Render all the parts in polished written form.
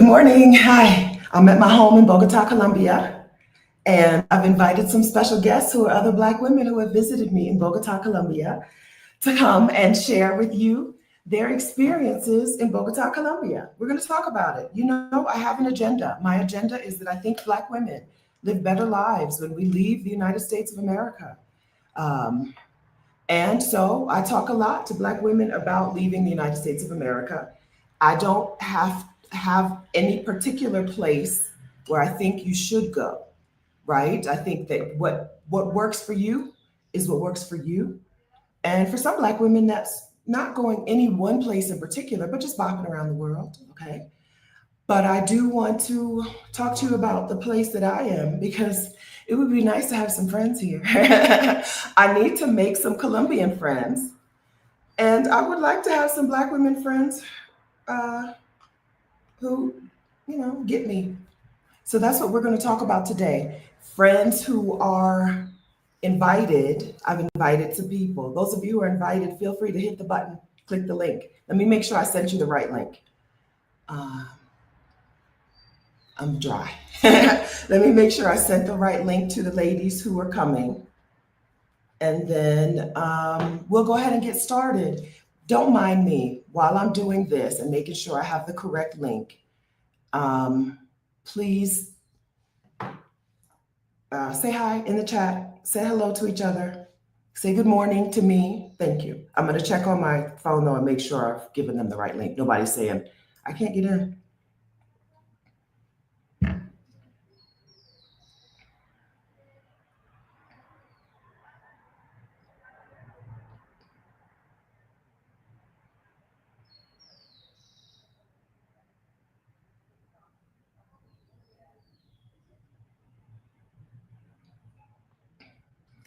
Good morning. Hi. I'm at my home in Bogota, Colombia, and I've invited some special guests who are other Black women who have visited me in Bogota, Colombia, to come and share with you their experiences in Bogota, Colombia. We're going to talk about it. You know, I have an agenda. My agenda is that I think Black women live better lives when we leave the United States of America. Um, and so I talk a lot to Black women about leaving the United States of America. I don't have any particular place where I think you should go, right? I think that what works for you is what works for you. And for some Black women, that's not going any one place in particular, but just bopping around the world, okay? But I do want to talk to you about the place that I am because it would be nice to have some friends here. I need to make some Colombian friends, and I would like to have some Black women friends uh, who, get me. So that's what we're going to talk about today. Friends who are invited. I've invited some people. Those of you who are invited, feel free to hit the button, click the link. Let me make sure I sent you the right link. Uh, I'm dry. Let me make sure I sent the right link to the ladies who are coming. And then we'll go ahead and get started. Don't mind me while I'm doing this and making sure I have the correct link. Please say hi in the chat. Say hello to each other. Say good morning to me. Thank you. I'm going to check on my phone though and make sure I've given them the right link. Nobody's saying, I can't get in.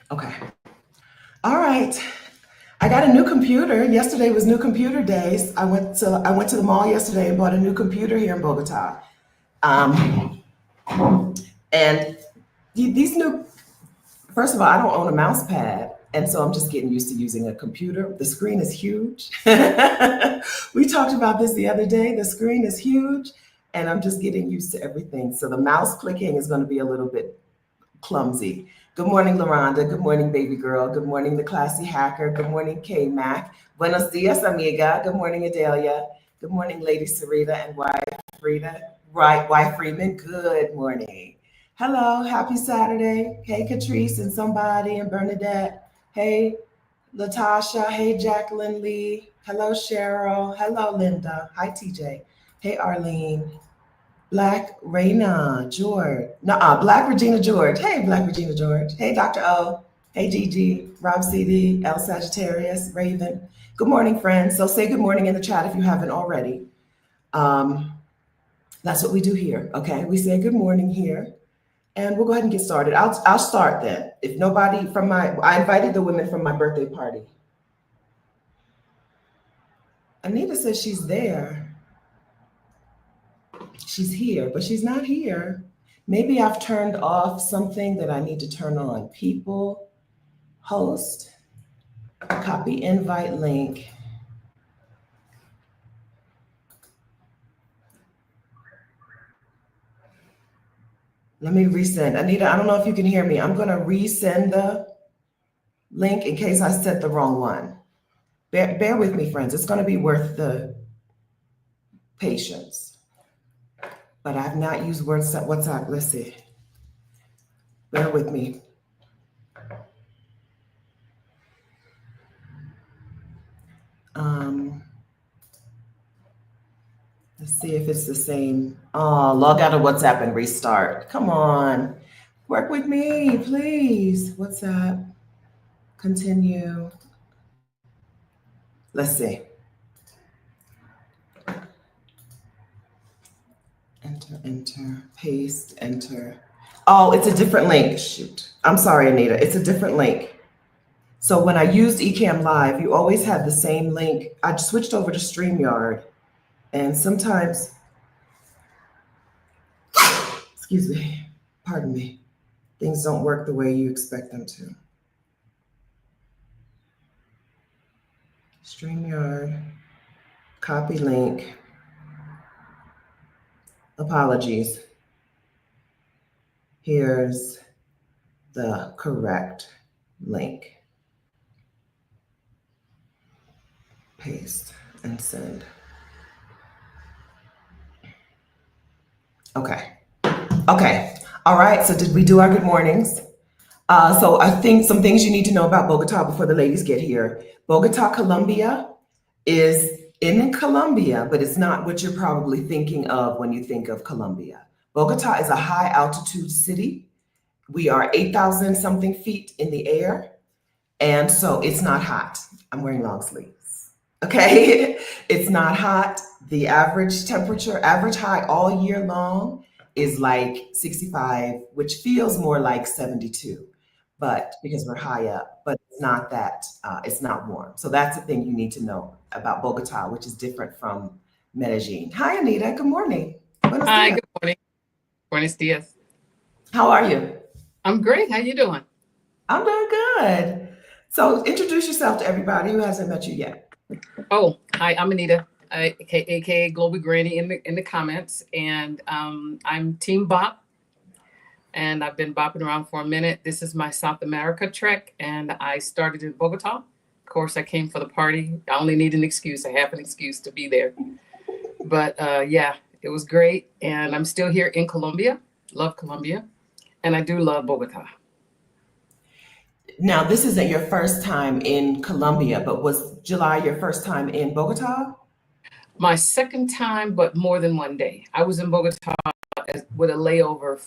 Okay. All right. I got a new computer. Yesterday was new computer days. I went to the mall yesterday and bought a new computer here in Bogota. Um, and these new, first of all, I don't own a mouse pad. And so I'm just getting used to using a computer. The screen is huge. We talked about this the other day. The screen is huge and I'm just getting used to everything. So the mouse clicking is going to be a little bit clumsy. Good morning, LaRonda. Good morning, baby girl. Good morning, the classy hacker. Good morning, K-Mac. Buenos dias, amiga. Good morning, Adelia. Good morning, Lady Sarita and wife Frida. Right, wife Freeman. Good morning. Hello, happy Saturday. Hey, Catrice and somebody and Bernadette. Hey, Latasha. Hey, Jacqueline Lee. Hello, Cheryl. Hello, Linda. Hi, TJ. Hey, Arlene. Black Raina George. Black Regina George. Hey, Black Regina George. Hey, Dr. O. Hey, Gigi. Rob CD. L Sagittarius. Raven. Good morning, friends. So say good morning in the chat if you haven't already. That's what we do here, okay? We say good morning here. And we'll go ahead and get started. I'll start then. If nobody I invited the women from my birthday party. Anita says she's there. She's here, but she's not here. Maybe I've turned off something that I need to turn on. People, host, copy invite link. Let me resend. Anita, I don't know if you can hear me. I'm going to resend the link in case I set the wrong one. Bear with me, friends. It's going to be worth the patience. But I've not used WhatsApp. Let's see. Bear with me. Let's see if it's the same. Oh, log out of WhatsApp and restart. Come on. Work with me, please. WhatsApp. Continue. Let's see. Enter, paste, enter. Oh, it's a different link. Shoot. I'm sorry, Anita. It's a different link. So when I used Ecamm Live, you always had the same link. I switched over to StreamYard. And sometimes, excuse me, pardon me, things don't work the way you expect them to. StreamYard, copy link. Apologies. Here's the correct link. Paste and send. Okay. Okay. All right. So did we do our good mornings? So I think some things you need to know about Bogota before the ladies get here. Bogota, Colombia is in Colombia, but it's not what you're probably thinking of when you think of Colombia. Bogota is a high altitude city. We are 8,000 something feet in the air. And so it's not hot. I'm wearing long sleeves. Okay. It's not hot. The average temperature, average high all year long is like 65, which feels more like 72, but because we're high up, but it's not that, it's not warm. So that's the thing you need to know about Bogota, which is different from Medellin. Hi, Anita. Good morning. Buenos Hi, dias. good morning. Buenos dias. How are you? I'm great. How you doing? I'm doing good. So introduce yourself to everybody who hasn't met you yet. Oh, hi, I'm Anita, aka Global Granny in the comments, and I'm Team Bop, and I've been bopping around for a minute. This is my South America trek, and I started in Bogota. Of course, I came for the party. I only need an excuse. I have an excuse to be there. But yeah, it was great, and I'm still here in Colombia. Love Colombia, and I do love Bogota. Now, this isn't your first time in Colombia, but was July your first time in Bogota? My second time, but more than one day. I was in Bogota with a layover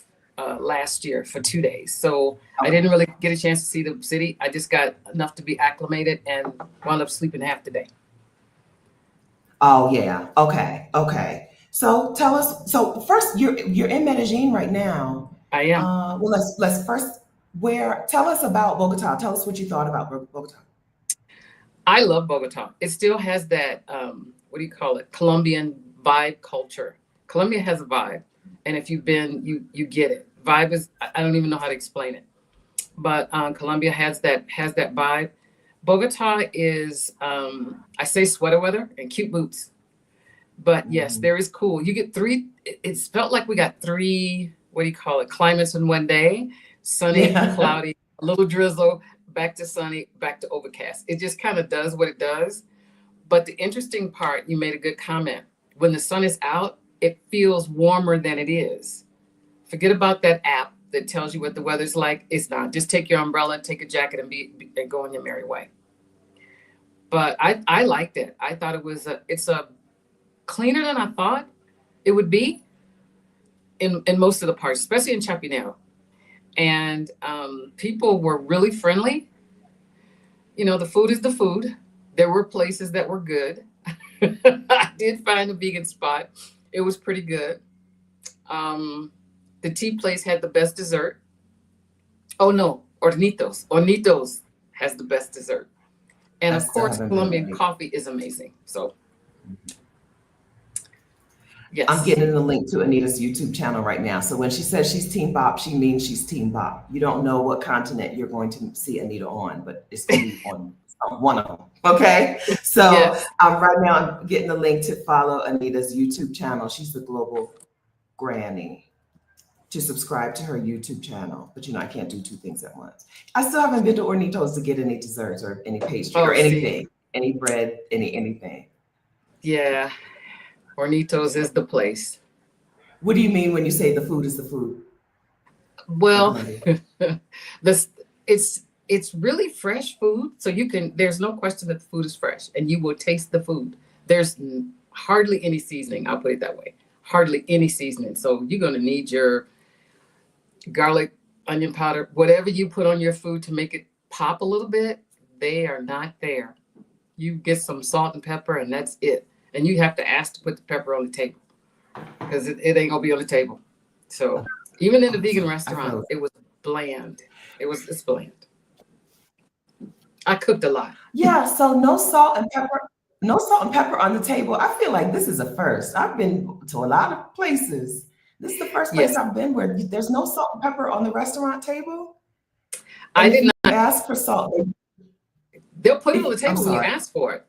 last year for 2 days. So I Okay. didn't really get a chance to see the city. I just got enough to be acclimated and wound up sleeping half the day. Oh yeah. Okay. Okay. So tell us. So first, you're in Medellin right now. I am. Well, let's first where. Tell us about Bogota. Tell us what you thought about Bogota. I love Bogota. It still has that, what do you call it? Colombian vibe culture. Colombia has a vibe. And if you've been, you get it. Vibe is, I don't even know how to explain it. But Colombia has that vibe. Bogota is, I say sweater weather and cute boots. But yes, Mhm. there is cool. You get three. It's felt like we got three. What do you call it? Climates in one day: sunny, Yeah. cloudy, a little drizzle, back to sunny, back to overcast. It just kind of does what it does. But the interesting part, you made a good comment. When the sun is out, it feels warmer than it is. Forget about that app that tells you what the weather's like. It's not. Just take your umbrella, take a jacket, and go on your merry way. But I liked it. I thought it's a cleaner than I thought it would be in most of the parts, especially in Chapinero. And people were really friendly. You know, the food is the food. There were places that were good. I did find a vegan spot. It was pretty good. Um, the tea place had the best dessert. Oh no, Hornitos has the best dessert. And I of still course, haven't been Colombian there. coffee is amazing. So I'm yes, getting the link to Anita's YouTube channel right now. So when she says she's Team Bop, she means she's Team Bop. You don't know what continent you're going to see Anita on, but it's going to be on one of them. Okay. So yes, right now I'm getting the link to follow Anita's YouTube channel. She's the global granny. To subscribe to her YouTube channel, but I can't do two things at once. I still haven't been to Ornitos to get any desserts or any pastry or oh, see, anything, any bread, anything. yeah, Hornitos is the place. What do you mean when you say the food is the food in Well, Colombia? this it's really fresh food, so you can. There's no question that the food is fresh, and you will taste the food. There's hardly any seasoning. I'll put it that way. Hardly any seasoning. So you're gonna need your garlic, onion powder, whatever you put on your food to make it pop a little bit. They are not there. You get some salt and pepper, and that's it. And you have to ask to put the pepper on the table because it ain't gonna be on the table. So even in the Oh, vegan sorry, I restaurant, froze. it was bland. It's bland. I cooked a lot. Yeah, so no salt and pepper, no salt and pepper on the table. I feel like this is a first. I've been to a lot of places. This is the first place Yes, I've been where there's no salt and pepper on the restaurant table. I And if did you not. ask for salt, They'll put it on the I'm table when you sorry. ask for it.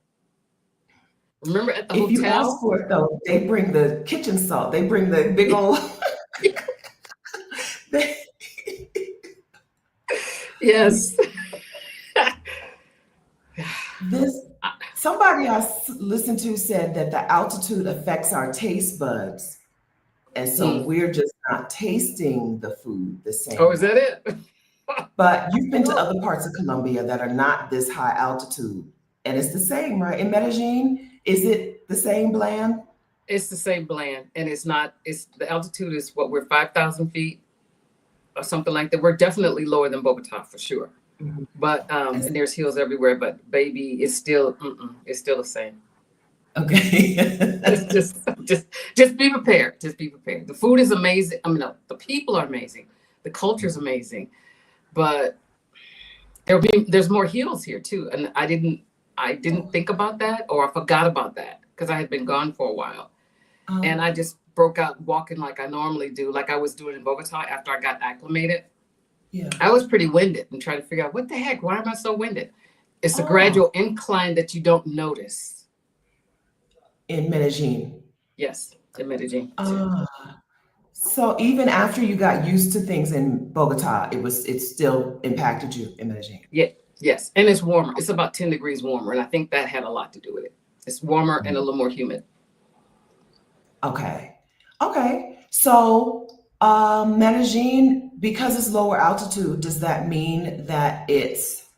Remember at the If you ask hotel? for it though, they bring the kitchen salt. They bring the big old. they- Yes. this somebody listened to said that the altitude affects our taste buds, and so Mm. we're just not tasting the food the Oh, same is way. that it? But you've been to other parts of Colombia that are not this high altitude, and it's the same, right? In Medellin, is it the same bland? It's the same blend, and it's not. It's the altitude is what we're 5,000 feet or something like that. We're definitely lower than Bogota for sure. Mhm. But And- and there's hills everywhere. But baby, it's still it's still the same. Okay. It's just be prepared. Just be prepared. The food is amazing. I mean, no, the people are amazing. The culture is amazing. But there's more hills here too, and I didn't think about that, or I forgot about that because I had been gone for a while, and I just broke out walking like I normally do, like I was doing in Bogota after I got acclimated. Yeah. I was pretty winded and trying to figure out what the heck, why am I so winded? It's a Oh. gradual incline that you don't notice. In Medellin. Yes, in Medellin. Ah. So even after you got used to things in Bogota, it still impacted you in Medellin. Yeah, yes, and it's warmer. It's about 10 degrees warmer, and I think that had a lot to do with it. It's warmer and a little more humid. Okay. Okay. So Medellin, because it's lower altitude, does that mean that it's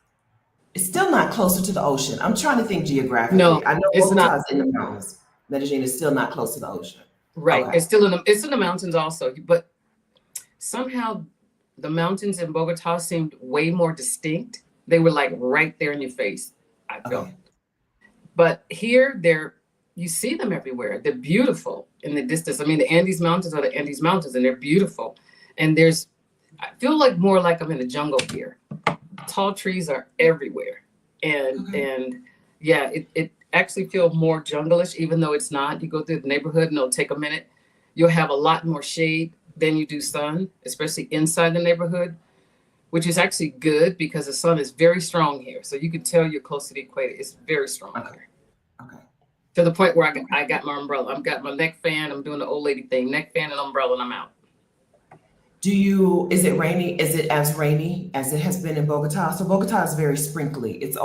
still not closer to the ocean? I'm trying to think geographically. No, I know it's Bogota not. is in the mountains. Medellin is still not close to the ocean. Right. Okay. It's in the mountains also, but somehow the mountains in Bogota seemed way more distinct. They were like right there in your face, I felt. Okay. But here you see them everywhere. They're beautiful in the distance. I mean, the Andes Mountains are the Andes Mountains and they're beautiful. And I feel like more like I'm in a jungle here. Tall trees are everywhere. And yeah, it actually feels more jungle-ish, even though it's not. You go through the neighborhood and it'll take a minute. You'll have a lot more shade than you do sun, especially inside the neighborhood, which is actually good because the sun is very strong here. So you can tell you're close to the equator. It's very strong here. Okay. To the point where I got my umbrella. I've got my neck fan. I'm doing the old lady thing, neck fan and umbrella, and I'm out. Is it rainy? Is it as rainy as it has been in Bogota? So Bogota is very sprinkly. You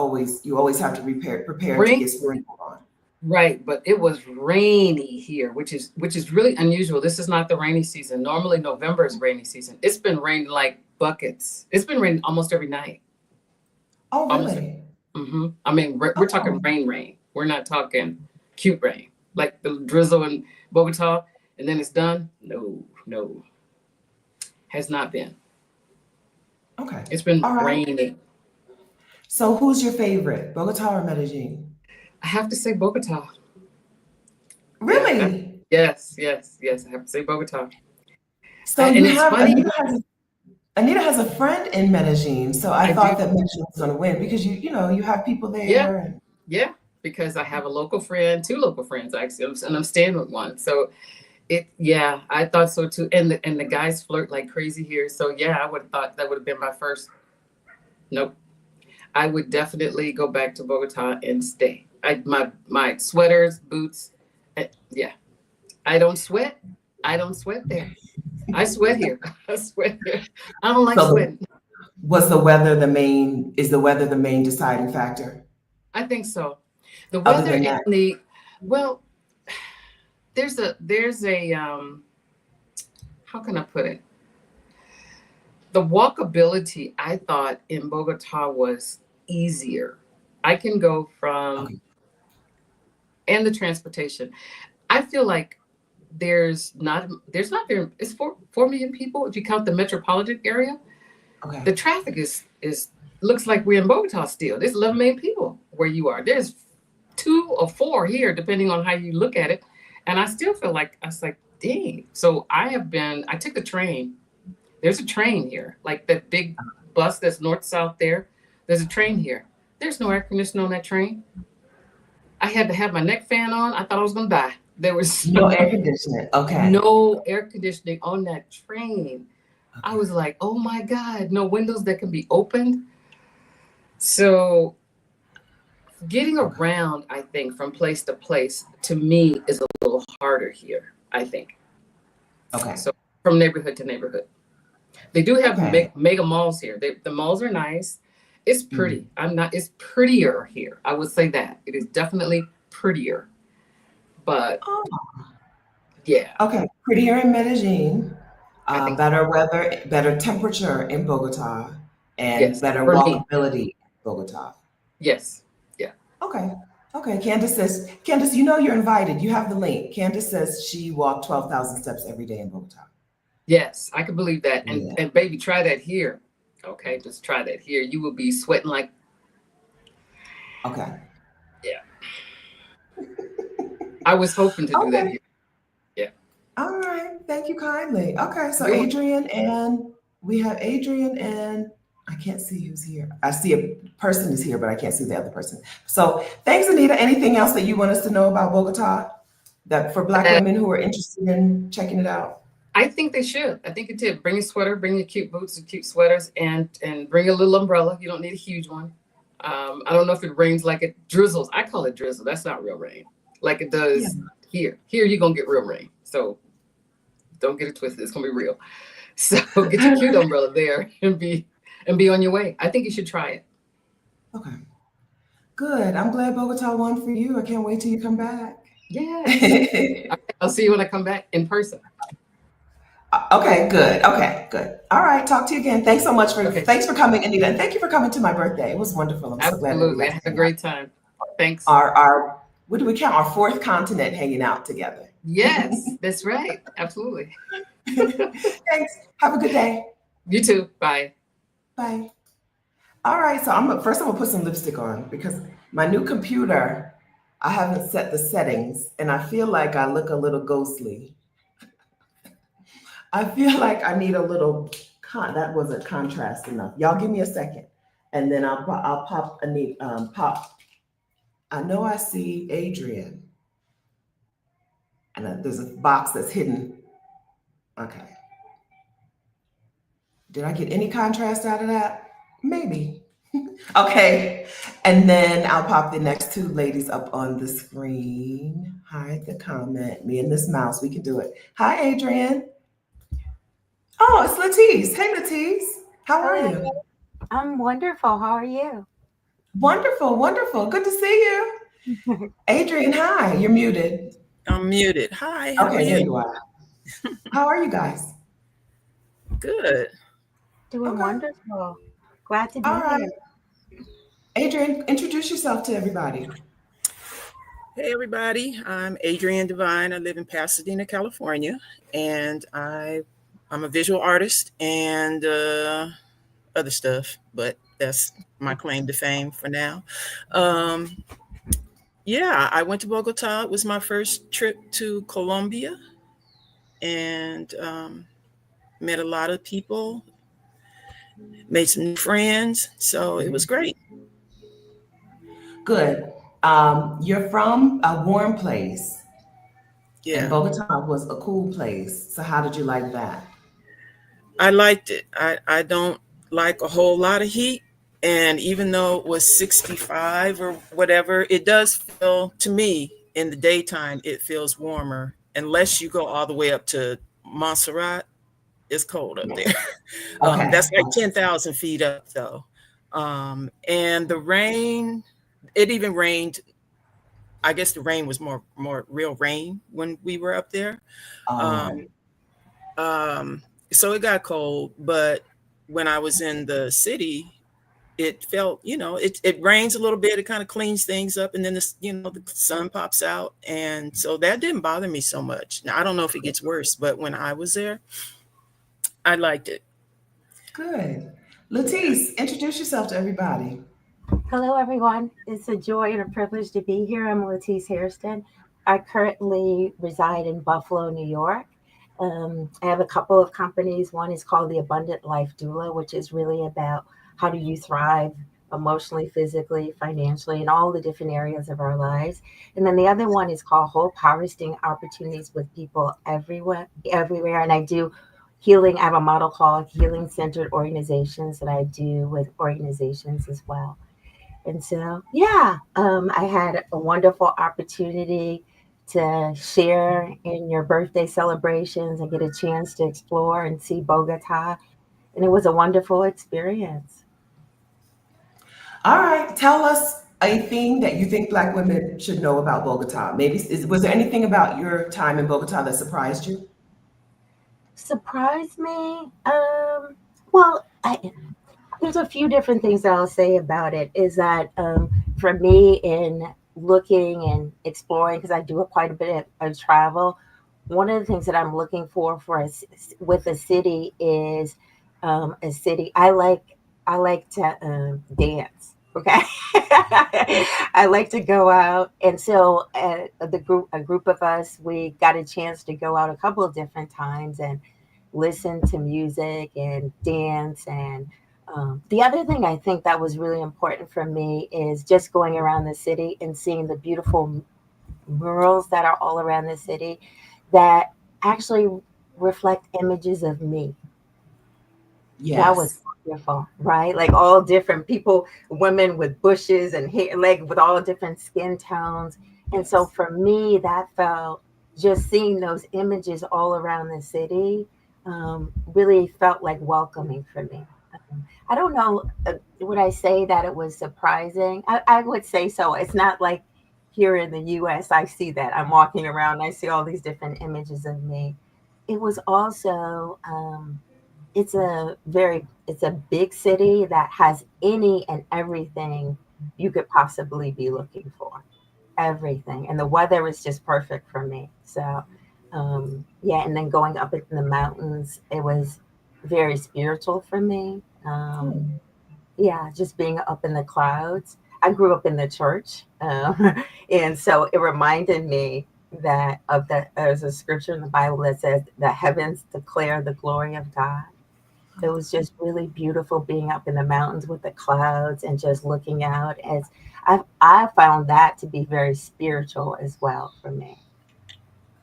always have to prepare to Rain, get sprinkled on. right? But it was rainy here, which is really unusual. This is not the rainy season. Normally November is rainy season. It's been raining like buckets. It's been raining almost every night. Oh, Almost. really? I mean, we're talking rain. We're not talking cute rain like the drizzle in Bogota, and then it's done. No, has not been. Okay. It's been All right. raining. So who's your favorite, Bogota or Medellin? I have to say Bogota. Really? Yes. I have to say Bogota. So And you it's have funny. Anita has a friend in Medellin, so I I thought do. that Medellin was going to win because you have people there. Yeah. Yeah, because I have a local friend, two local friends actually, and I'm staying with one. So I thought so too. And the guys flirt like crazy here. So yeah, I would have thought that would have been my first. Nope. I would definitely go back to Bogota and stay. My sweaters, boots, yeah. I don't sweat. I don't sweat there. I sweat here. I sweat here. I don't like So sweating. is the weather the main deciding factor? I think so. The Other weather than and that, well, there's a how can I put it? The walkability I thought in Bogota was easier. I can go from Okay. and the transportation. I feel like there's not very it's 4 million people if you count the metropolitan area. Okay. The traffic is looks like we're in Bogota still. There's 11 million people where you are. There's 2 or 4 here, depending on how you look at it. And I still feel like I was like, dang. So I took the train. There's a train here, like that big bus that's north-south there. There's a train here. There's no air conditioning on that train. I had to have my neck fan on. I thought I was gonna die. There was No air conditioning. Okay. no air conditioning on that train. Okay. I was like, oh my God, no windows that can be opened. So Getting Okay. around, I think, from place to place to me is a little harder here, I think. Okay. So from neighborhood to neighborhood. They do have Okay. mega malls here. The malls are nice. It's Mm. pretty. It's prettier here. I would say that. It is definitely prettier. But Oh, yeah, okay. Prettier in Medellin, I think better weather, better temperature in Bogota, and yes. better For me, walkability in Bogota. yes. Yeah. Okay. Okay. Candace, you know you're invited. You have the link. Candace says she walked 12,000 steps every day in Bogota. Yes, I can believe that. Yeah. And baby, try that here. Okay, just try that here. You will be sweating like Okay. yeah. I was hoping to do that Okay. here. Yeah. All right. Thank you kindly. Okay. So You're We have Adrian and I can't see who's here. I see a person is here, but I can't see the other person. So thanks, Anita. Anything else that you want us to know about Bogota that for Black uh, women who are interested in checking it out? I think they should. I think it did. Bring a sweater, bring your cute boots and cute sweaters, and bring a little umbrella. You don't need a huge one. I don't know if it rains like it drizzles. I call it drizzle. That's not real rain, like it Yeah. does here. Here you're gonna get real rain. So don't get it twisted. It's gonna be real. So get your cute umbrella there and be on your way. I think you should try it. Okay. Good. I'm glad Bogota won for you. I can't wait till you come back. Yes. All right, I'll see you when I come back in person. Okay, good. Okay, good. All right, talk to you again. Okay. Thanks for coming, Anita, and thank you for coming to my birthday. It was wonderful. I'm so glad that we Absolutely. got I to had a hang out. great time. Thanks. Our what do we count? Our fourth continent hanging out together. Yes, that's right. Absolutely. Thanks. Have a good day. You too. Bye. Bye. All right, so I'm gonna put some lipstick on because my new computer, I haven't set the settings, and I feel like I look a little ghostly. I feel like I need a little that wasn't contrast enough. Y'all give me a second, and then I'll pop a need pop. I know I see Adrian, and there's a box that's hidden. Okay, did I get any contrast out of that? Maybe. Okay, and then I'll pop the next two ladies up on the screen. Hide the comment. Me and this mouse, we can do it. Hi, Adrian. Oh, it's Latisse. Hey, Latisse. How are Hi, you? I'm wonderful. How are you? Wonderful, wonderful. Good to see you. Adrian, hi. You're muted. I'm muted. Hi, how are Okay, there you? you are. How are you guys? Good. Doing Okay. wonderful. Glad to be All right. here. Adrian, introduce yourself to everybody. Hey, everybody. I'm Adrienne Devine. I live in Pasadena, California, and I'm a visual artist and other stuff, but that's my claim to fame for now. Um, yeah, I went to Bogota. It was my first trip to Colombia and met a lot of people, made some new friends. So it was great. Good. You're from a warm place, and Yeah. Bogota was a cool place. So how did you like that? I liked it. I don't like a whole lot of heat. And even though it was 65 or whatever, it does feel to me in the daytime, it feels warmer. Unless you go all the way up to Montserrat, it's cold up Yeah. there. Okay. That's like 10,000 feet up though. And the rain, it even rained. I guess the rain was more real rain when we were up there. Um, Um, so it got cold, but when I was in the city, it felt, it rains a little bit, it kind of cleans things up, and then the sun pops out. And so that didn't bother me so much. Now I don't know if it gets worse, but when I was there, I liked it. good. Yeah. Latisse, introduce yourself to everybody. Hello, everyone. It's a joy and a privilege to be here. I'm Lettice Hairston. I currently reside in Buffalo, New York. I have a couple of companies. One is called the Abundant Life Doula, which is really about how do you thrive emotionally, physically, financially, in all the different areas of our lives. And then the other one is called Hope, harvesting opportunities with people everywhere. And I do healing. I have a model called Healing Centered Organizations that I do with organizations as well. And so, yeah, I had a wonderful opportunity to share in your birthday celebrations and get a chance to explore and see Bogota. And it was a wonderful experience. All right, tell us a thing that you think Black women should know about Bogota. Maybe was there anything about your time in Bogota that surprised you? Surprised me? Well, there's a few different things that I'll say about it. Is that for me, in looking and exploring, because I do quite a bit of travel, one of the things that I'm looking for with a city is a city. I like to dance. Okay, I like to go out, and so a group of us, we got a chance to go out a couple of different times and listen to music and dance. And the other thing I think that was really important for me is just going around the city and seeing the beautiful murals that are all around the city that actually reflect images of me. That was Yes. wonderful, right? Like all different people, women with bushes and hair, like with all different skin tones. And so Yes. for me, that felt just seeing those images all around the city really felt like welcoming for me. I don't know, would I say that it was surprising? I would say so. It's not like here in the US, I see that. I'm walking around, I see all these different images of me. It was also, it's a big city that has any and everything you could possibly be looking for. Everything. And the weather was just perfect for me. So yeah, and then going up in the mountains, it was very spiritual for me. Hmm. Yeah, just being up in the clouds. I grew up in the church, and so it reminded me that of that. There's a scripture in the Bible that says the heavens declare the glory of God. It was just really beautiful being up in the mountains with the clouds and just looking out. As I found that to be very spiritual as well for me.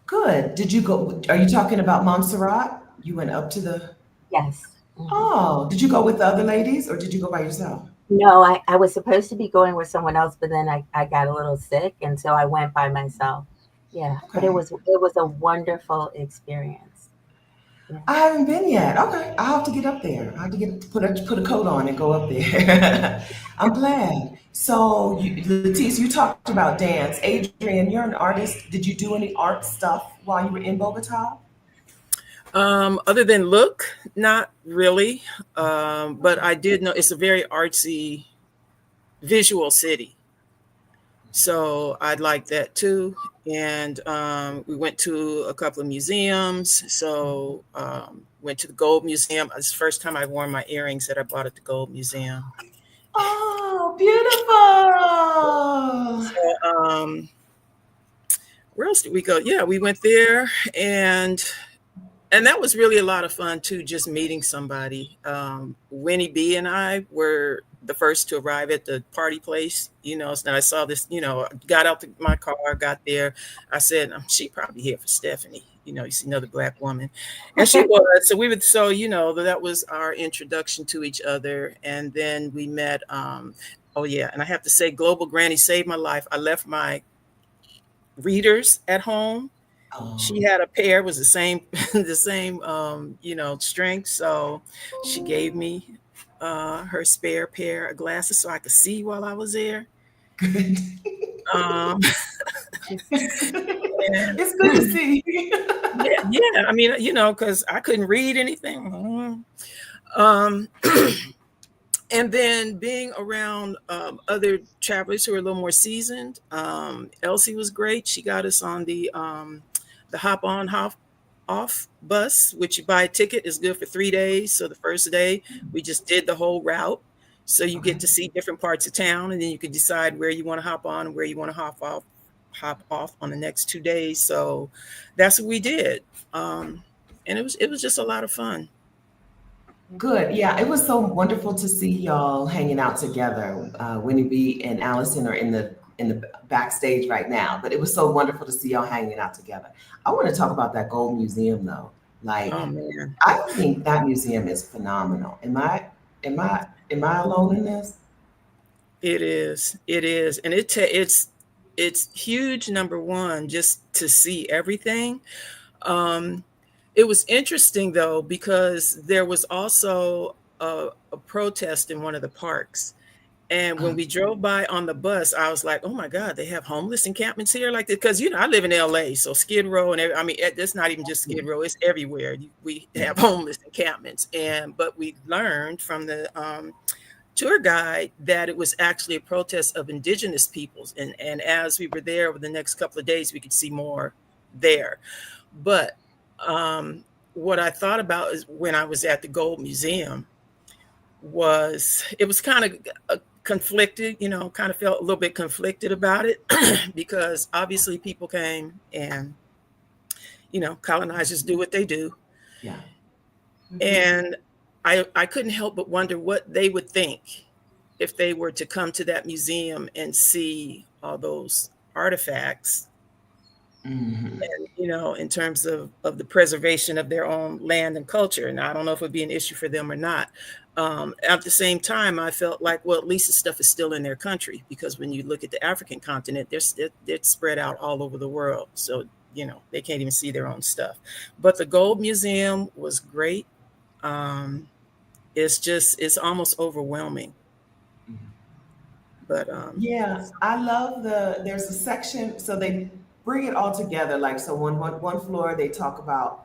Good. Did you go? Are you talking about Montserrat? You went up to the. Yes. Mhm. Oh, did you go with the other ladies or did you go by yourself? No, I was supposed to be going with someone else, but then I got a little sick, and so I went by myself. Yeah, but Okay. it was a wonderful experience. Yeah. I haven't been yet. Okay, I'll have to get up there. I have to put a coat on and go up there. I'm glad. So, Letice, you talked about dance. Adrian, you're an artist. Did you do any art stuff while you were in Bogota? Other than look, not really. But I did know it's a very artsy visual city. So I'd like that too. And we went to a couple of museums. So went to the Gold Museum. It's the first time I wore my earrings that I bought at the Gold Museum. Oh, So beautiful. where else did we go? Yeah, we went there, and that was really a lot of fun too, just meeting somebody. Winnie B and I were the first to arrive at the party place, so I saw this, got out my car, got there. I said, she probably here for Stephanie. You see another Black woman. And she was. So we would, so, that was our introduction to each other. And then we met, oh yeah, and I have to say, Global Granny saved my life. I left my readers at home. She Oh. had a pair, was the same, the same, strength. So she gave me her spare pair of glasses so I could see while I was there. Good. Um, and It's good to see. yeah, I mean, because I couldn't read anything. Um, and then being around other travelers who are a little more seasoned. Elsie was great. She got us on the hop on, hop off bus, which you buy a ticket, is good for 3 days. So the first day we just did the whole route. So you get Okay. to see different parts of town, and then you can decide where you want to hop on and where you want to hop off on the next 2 days. So that's what we did. And it was just a lot of fun. Good. Yeah, it was so wonderful to see y'all hanging out together. Winnie B and Allison are in the backstage right now, but it was so wonderful to see y'all hanging out together. I want to talk about that Gold Museum though. Oh Like, man. I think that museum is phenomenal. Am I alone in this? It is. And it's huge, number one, just to see everything. Um, it was interesting though, because there was also a protest in one of the parks. And when we drove by on the bus, I was like, "Oh my God, they have homeless encampments here like this." Because I live in LA, so Skid Row and I mean, it's not even just Skid Row; it's everywhere. We have homeless encampments, but we learned from the tour guide that it was actually a protest of indigenous peoples, and as we were there over the next couple of days, we could see more there. But what I thought about is when I was at the Gold Museum it was kind of conflicted, kind of felt a little bit conflicted about it because obviously people came and, colonizers do what they do. Yeah. And I couldn't help but wonder what they would think if they were to come to that museum and see all those artifacts. Mm-hmm. And, in terms of the preservation of their own land and culture. And I don't know if it would be an issue for them or not. At the same time, I felt like, well, at least the stuff is still in their country, because when you look at the African continent, they're spread out all over the world. So, they can't even see their own stuff. But the Gold Museum was great. It's almost overwhelming. But yeah, I love there's a section, so they bring it all together. Like, so one floor, they talk about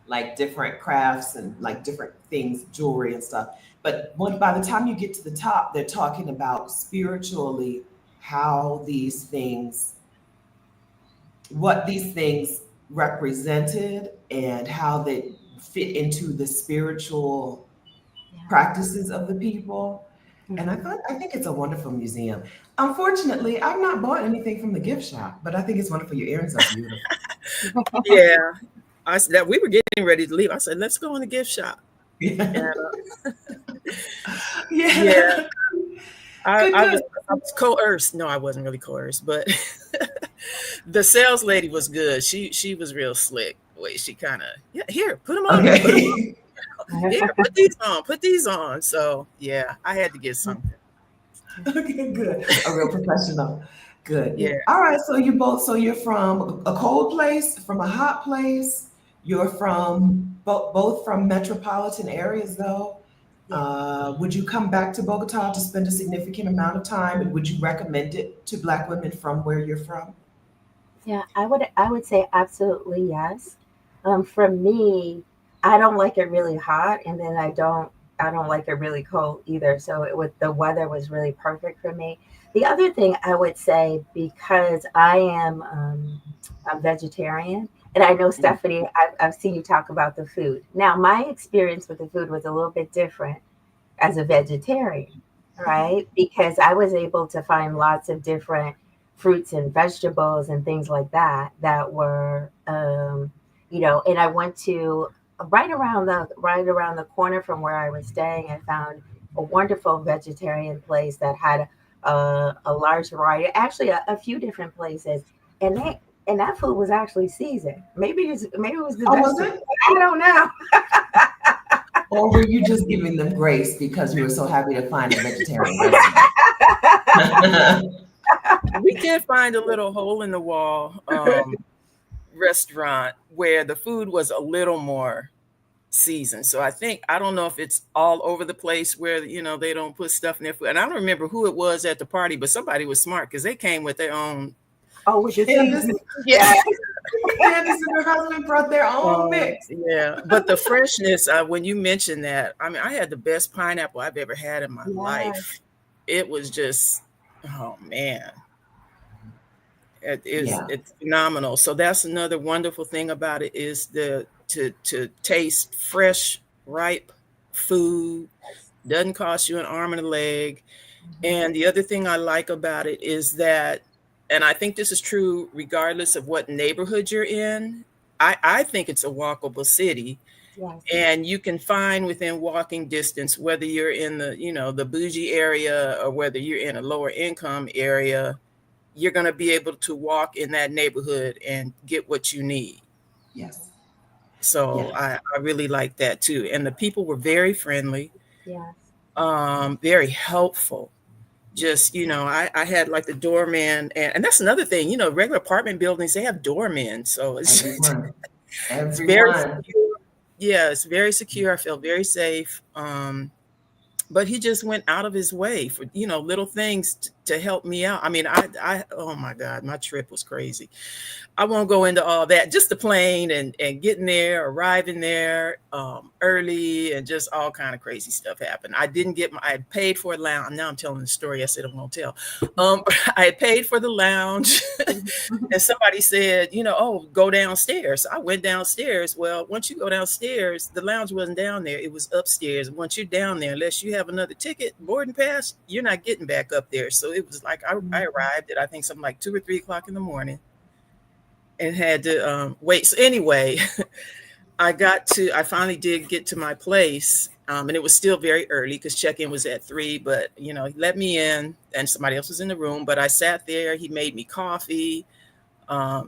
like different crafts and like different things, jewelry and stuff. But by the time you get to the top, they're talking about spiritually how what these things represented and how they fit into the spiritual practices of the people. And I think it's a wonderful museum. Unfortunately, I've not bought anything from the gift shop, but I think it's wonderful. Your earrings are beautiful. yeah, we were getting ready to leave. I said, let's go in the gift shop. Yeah. And, yeah. I was coerced. No, I wasn't really coerced, but the sales lady was good. She was real slick. Wait, she kind of, here, put them on. Okay. Put 'em on. Here, put these on. So yeah, I had to get something. Okay, good. A real professional. Good. Yeah. All right. So you're from a cold place, from a hot place. You're from both from metropolitan areas though. Would you come back to Bogota to spend a significant amount of time? And would you recommend it to Black women from where you're from? Yeah, I would say absolutely yes. For me, I don't like it really hot, and then I don't like it really cold either. So the weather was really perfect for me. The other thing I would say, because I am a vegetarian, and I know Stephanie, I've seen you talk about the food. Now, my experience with the food was a little bit different as a vegetarian, right? Because I was able to find lots of different fruits and vegetables and things like that were, and I went to right around the corner from where I was staying. I found a wonderful vegetarian place that had a large variety, actually a few different places, and that food was actually seasoned. Maybe it was the best. Was it? I don't know. Or were you just giving them grace because you were so happy to find a vegetarian restaurant? We did find a little hole in the wall restaurant where the food was a little more seasoned. So I don't know if it's all over the place where, they don't put stuff in their food. And I don't remember who it was at the party, but somebody was smart because they came with their own. Oh, with your yeah. Candace and her husband brought their own mix. Yeah, but the freshness, when you mentioned that, I mean, I had the best pineapple I've ever had in my life. It was just, oh man. It's phenomenal. So that's another wonderful thing about it is to taste fresh, ripe food. Doesn't cost you an arm and a leg. And the other thing I like about it is that, and I think this is true regardless of what neighborhood you're in, I think it's a walkable city. Yes. And you can find within walking distance, whether you're in the, the bougie area or whether you're in a lower income area, you're going to be able to walk in that neighborhood and get what you need. Yes. So I really like that, too. And the people were very friendly. Yes. Very helpful. just, I had like the doorman, and that's another thing, regular apartment buildings, they have doormen. So it's Everyone, it's very everyone. secure. Yeah, it's very secure. I felt very safe. But he just went out of his way for, little things to help me out. I mean, oh my God, my trip was crazy. I won't go into all that. Just the plane and getting there, arriving there early, and just all kind of crazy stuff happened. I paid for a lounge. Now I'm telling the story I said I'm going to tell. I had paid for the lounge, and somebody said, oh, go downstairs. I went downstairs. Well, once you go downstairs, the lounge wasn't down there. It was upstairs. Once you're down there, unless you have another ticket, boarding pass, you're not getting back up there. So it was like I arrived at, I think, something like 2 or 3 o'clock in the morning, and had to wait. So anyway, I finally did get to my place, and it was still very early because check-in was at 3, but he let me in, and somebody else was in the room, but I sat there. He made me coffee,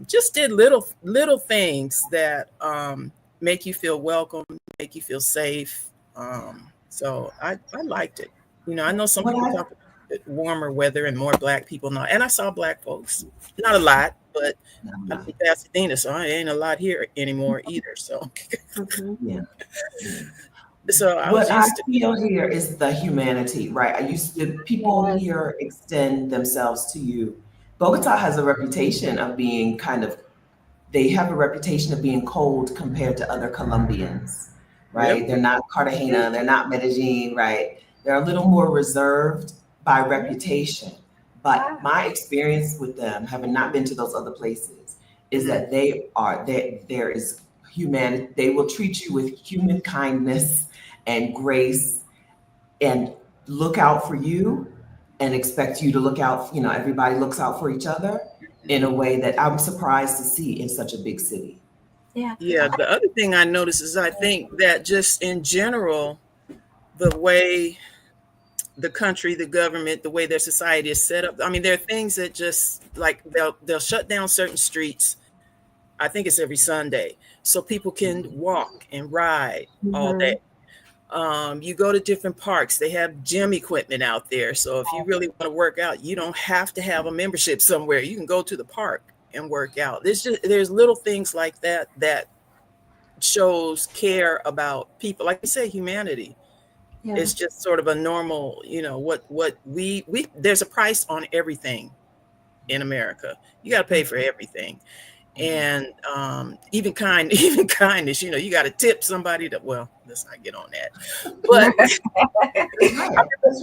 just did little things that make you feel welcome, make you feel safe. So I liked it. I know some people talk about warmer weather and more Black people now, and I saw Black folks, not a lot, but I'm from Pasadena, so I ain't a lot here anymore either. So, Yeah. so I What I was used to. feel here is the humanity, right? People here extend themselves to you. Bogota has a reputation of being they have a reputation of being cold compared to other Colombians, right? Really? They're not Cartagena, they're not Medellin, right? They're a little more reserved by reputation. But my experience with them, having not been to those other places, is that there is humanity. They will treat you with human kindness and grace and look out for you and expect you to look out. Everybody looks out for each other in a way that I'm surprised to see in such a big city. Yeah. Yeah. The other thing I noticed is I think that just in general, the way the country, the government, the way their society is set up. I mean, there are things that just like they'll shut down certain streets. I think it's every Sunday, so people can walk and ride all day. You go to different parks, they have gym equipment out there. So if you really want to work out, you don't have to have a membership somewhere. You can go to the park and work out. There's little things like that shows care about people. Like you say, humanity. Yeah. It's just sort of a normal, what we there's a price on everything in America. You got to pay for everything. And even kindness, you got to tip somebody let's not get on that. But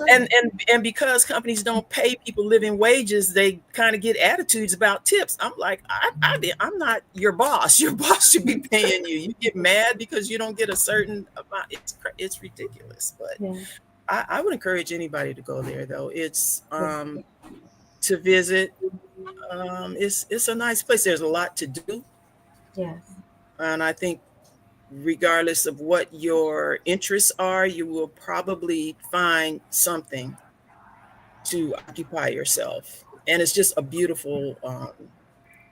and because companies don't pay people living wages, they kind of get attitudes about tips. I'm like, I'm not your boss. Your boss should be paying you. You get mad because you don't get a certain amount. It's ridiculous. But I would encourage anybody to go there, though. It's to visit. It's a nice place. There's a lot to do. Yes. And I think regardless of what your interests are, you will probably find something to occupy yourself. And it's just a beautiful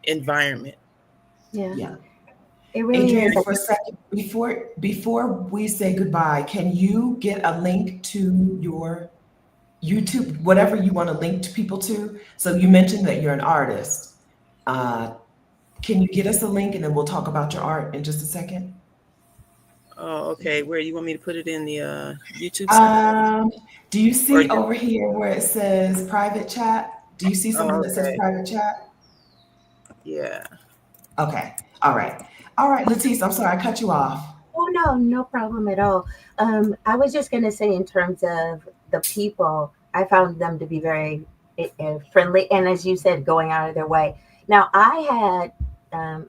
environment. Yeah. It really Adrian, is. for a second, before we say goodbye, can you get a link to your YouTube, whatever you want to link to people to? So you mentioned that you're an artist. Can you get us a link and then we'll talk about your art in just a second? Oh, okay. Where you want me to put it in the YouTube site? Do you see over here where it says private chat? Do you see something that says private chat? Yeah. Okay. All right, Letice, I'm sorry I cut you off. Oh, no problem at all. I was just going to say, in terms of the people, I found them to be very friendly. And as you said, going out of their way. Now, I had,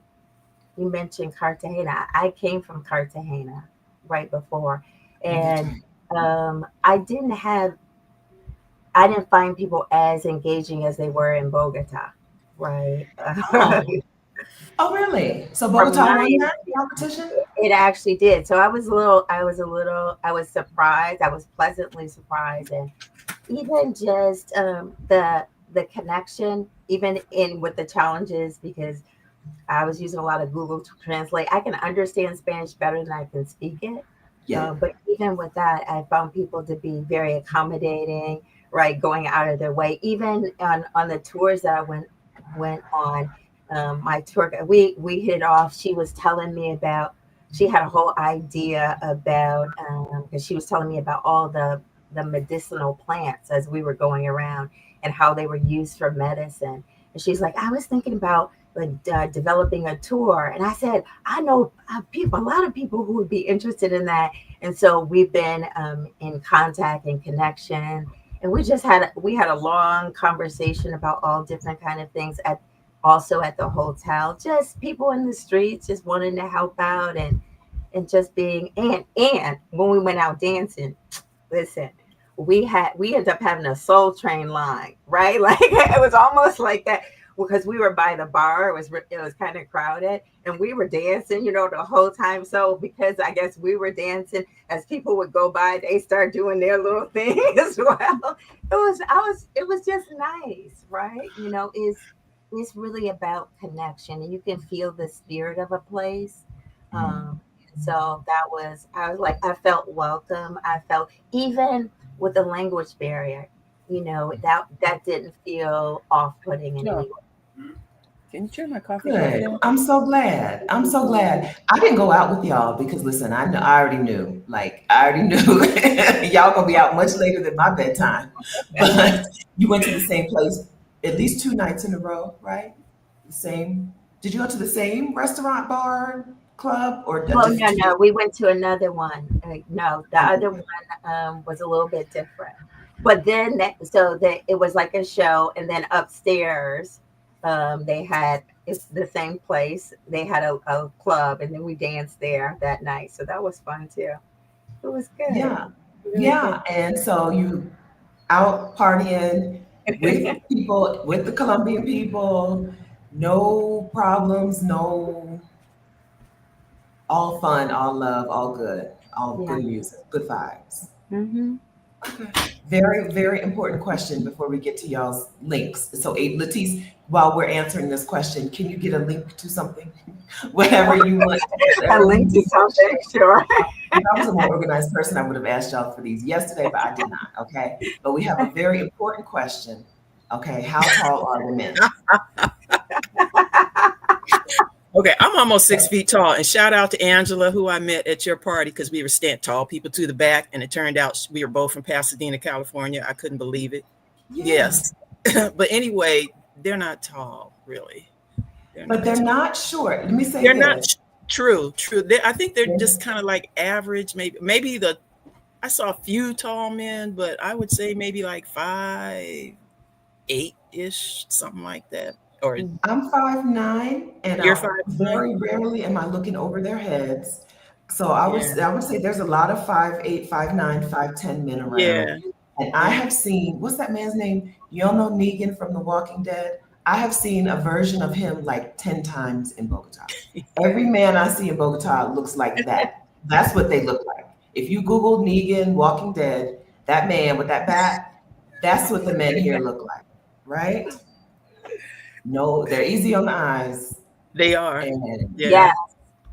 you mentioned Cartagena. I came from Cartagena right before. And I didn't find people as engaging as they were in Bogota, right? Oh, really? So Bogota won that competition? It actually did. So I was surprised. I was pleasantly surprised. And even just the connection, even with the challenges, because I was using a lot of Google to translate. I can understand Spanish better than I can speak it. Yeah. But even with that, I found people to be very accommodating, right, going out of their way. Even on the tours that I went on, my tour guide, we hit off. She was telling me about, she had a whole idea about, because she was telling me about all the medicinal plants as we were going around and how they were used for medicine. And she's like, I was thinking about like developing a tour. And I said, I know people, a lot of people who would be interested in that. And so we've been in contact and connection. And we had a long conversation about all different kind of things also at the hotel, just people in the streets, just wanting to help out and just being, and when we went out dancing, listen, we ended up having a Soul Train line, right? Like it was almost like that because we were by the bar. It was kind of crowded, and we were dancing, the whole time. So because I guess we were dancing, as people would go by, they start doing their little thing as well. It was just nice, right? It's really about connection, and you can feel the spirit of a place. So I was like, I felt welcome. I felt, even with the language barrier, that didn't feel off-putting in any way. Can you turn my coffee Good. down? I'm so glad. I'm so glad. I didn't go out with y'all because listen, I already knew. Like I already knew y'all gonna be out much later than my bedtime. But you went to the same place at least 2 nights in a row, right? The same. Did you go to the same restaurant, bar, club, or Well, just two no, different? we went to another one. No, the other one was a little bit different. But then, it was like a show, and then upstairs, they had, it's the same place. They had a club, and then we danced there that night. So that was fun too. It was good, Yeah, really good. yeah. And so you out partying with people, with the Colombian people, no problems, no, all fun, all love, all good, all Yeah. good music, good vibes. Hmm. Okay. Very, very important question before we get to y'all's links. So, Latice, while we're answering this question, can you get a link to something? Whatever you want, A whatever you link to something, sure. if I was a more organized person, I would have asked y'all for these yesterday, but I did not. Okay. But we have a very important question. Okay. How tall are the men? Okay, I'm almost 6 feet tall, and shout out to Angela, who I met at your party because we were standing tall people to the back, and it turned out we were both from Pasadena, California. I couldn't believe it. Yeah. Yes, but anyway, they're not tall, really. They're But not they're tall. not short. Let me say They're not this. true. True. I think they're just kind of like average. Maybe I saw a few tall men, but I would say maybe like 5'8" ish, something like that. Or I'm 5'9", and you're 5'9"? very rarely am I looking over their heads. So Yeah. I would say there's a lot of 5'8", 5'9", 5'10" men around. Yeah. And I Yeah. have seen, what's that man's name? You all know Negan from The Walking Dead? I have seen a version of him like 10 times in Bogota. Every man I see in Bogota looks like that. That's what they look like. If you Google Negan, Walking Dead, that man with that bat, that's what the men here look like, right? No, they're easy on the eyes They are. and Yeah. Yes,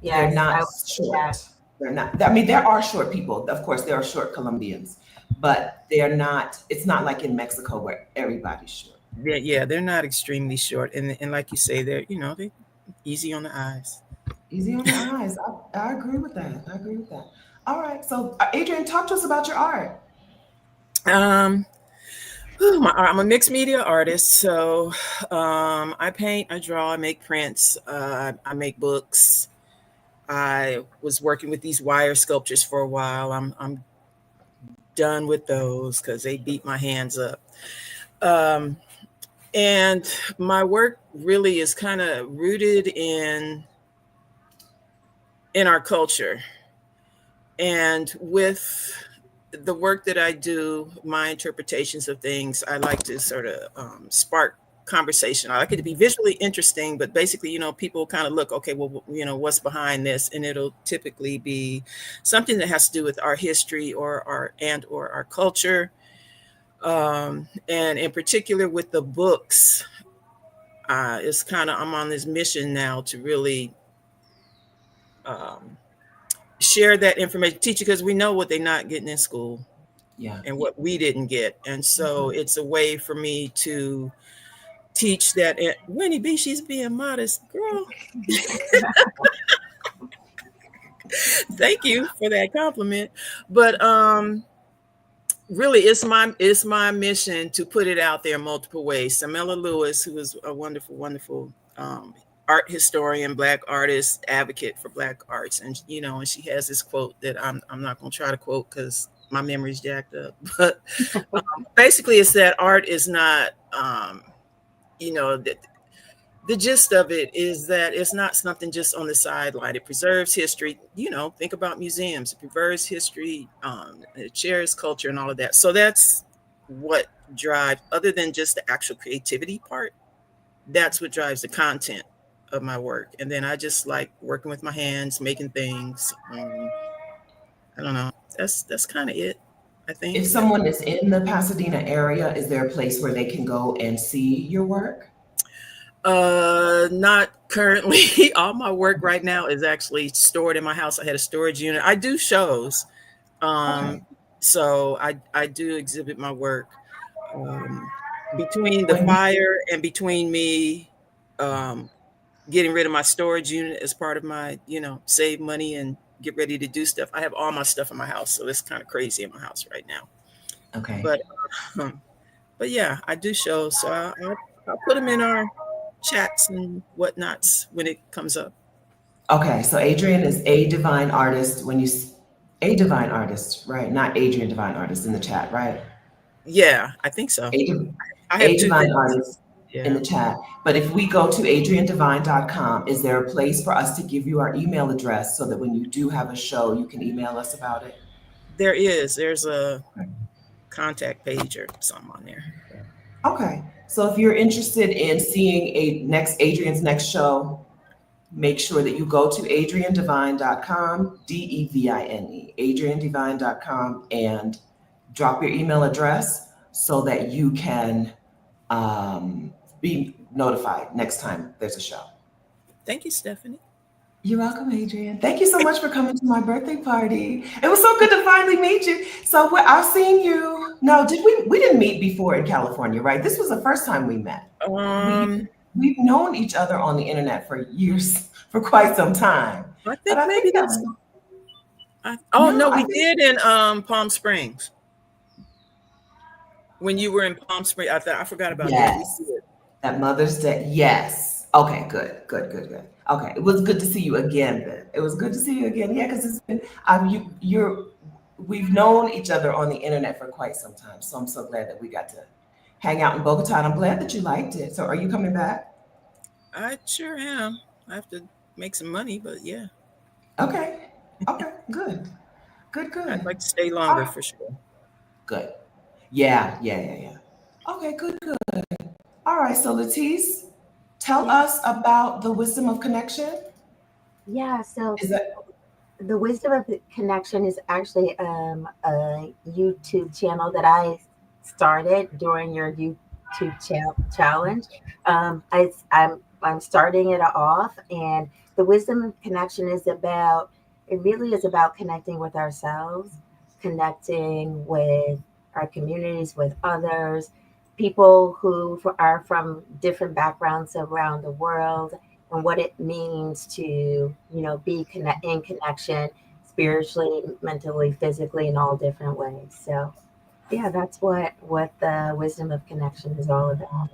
they're yes, not I would say that. short. They're not, I mean, there are short people. Of course, there are short Colombians, but they're not, it's not like in Mexico where everybody's short. Yeah, they're not extremely short, and like you say, they easy on the eyes. Easy on the eyes. I agree with that. I agree with that. All right. So, Adrian, talk to us about your art. Um, I'm a mixed media artist, so I paint, I draw, I make prints, I make books. I was working with these wire sculptures for a while. I'm done with those because they beat my hands up. Um, and my work really is kind of rooted in our culture. And with the work that I do, my interpretations of things, I like to sort of spark conversation. I like it to be visually interesting, but basically, people kind of look, okay, well, what's behind this? And it'll typically be something that has to do with our history or our culture. And in particular with the books, I'm on this mission now to really um, share that information, teach it, because we know what they're not getting in school. Yeah. and what we didn't get. And so it's a way for me to teach that. Winnie B, she's being modest, girl. Thank you for that compliment. But really, it's my mission to put it out there in multiple ways. Samela Lewis, who is a wonderful, wonderful art historian, Black artist, advocate for Black arts, and and she has this quote that I'm not going to try to quote because my memory's jacked up. But basically, it's that art is not, the gist of it is that it's not something just on the sideline. It preserves history. Think about museums. It preserves history, it shares culture and all of that. So that's what drives, other than just the actual creativity part, that's what drives the content of my work. And then I just like working with my hands, making things. I don't know. That's kind of it, I think. If someone is in the Pasadena area, is there a place where they can go and see your work? Not currently. All my work right now is actually stored in my house. I had a storage unit. I do shows. Okay. So I do exhibit my work. Between the fire and between me getting rid of my storage unit as part of my, save money and get ready to do stuff, I have all my stuff in my house. So it's kind of crazy in my house right now. Okay. But yeah, I do shows. So I'll put them in our chats and whatnots when it comes up. Okay, so Adrian is a divine artist. A divine artist, right? Not Adrian Divine Artist in the chat, right? Yeah, I think so. I have a two divine things. artist in the chat. But if we go to adriandivine.com, is there a place for us to give you our email address so that when you do have a show, you can email us about it? There is. There's a contact page or something on there. Okay. So if you're interested in seeing Adrian's next show, make sure that you go to adriandivine.com, DEVINE, adriandivine.com, and drop your email address so that you can be notified next time there's a show. Thank you, Stephanie. You're welcome, Adrian. Thank you so much for coming to my birthday party. It was so good to finally meet you. So I've seen you. No, we didn't meet before in California, right? This was the first time we met. We've known each other on the internet for years, for quite some time. I think maybe that's. We did in Palm Springs. When you were in Palm Springs, I forgot about that. That Mother's Day. Yes. Okay, good. Okay, it was good to see you again then. It was good to see you again. Yeah, because it's been we've known each other on the internet for quite some time. So I'm so glad that we got to hang out in Bogota. And I'm glad that you liked it. So are you coming back? I sure am. I have to make some money, but yeah. Okay, good. I'd like to stay longer for sure. Good. Yeah. Okay, good. All right, so Latice, tell us about the Wisdom of Connection. Yeah, so the Wisdom of Connection is actually a YouTube channel that I started during your YouTube challenge. I'm starting it off, and the Wisdom of Connection is about connecting with ourselves, connecting with our communities, with others, people who are from different backgrounds around the world, and what it means to, be in connection spiritually, mentally, physically, in all different ways. So yeah, that's what the Wisdom of Connection is all about.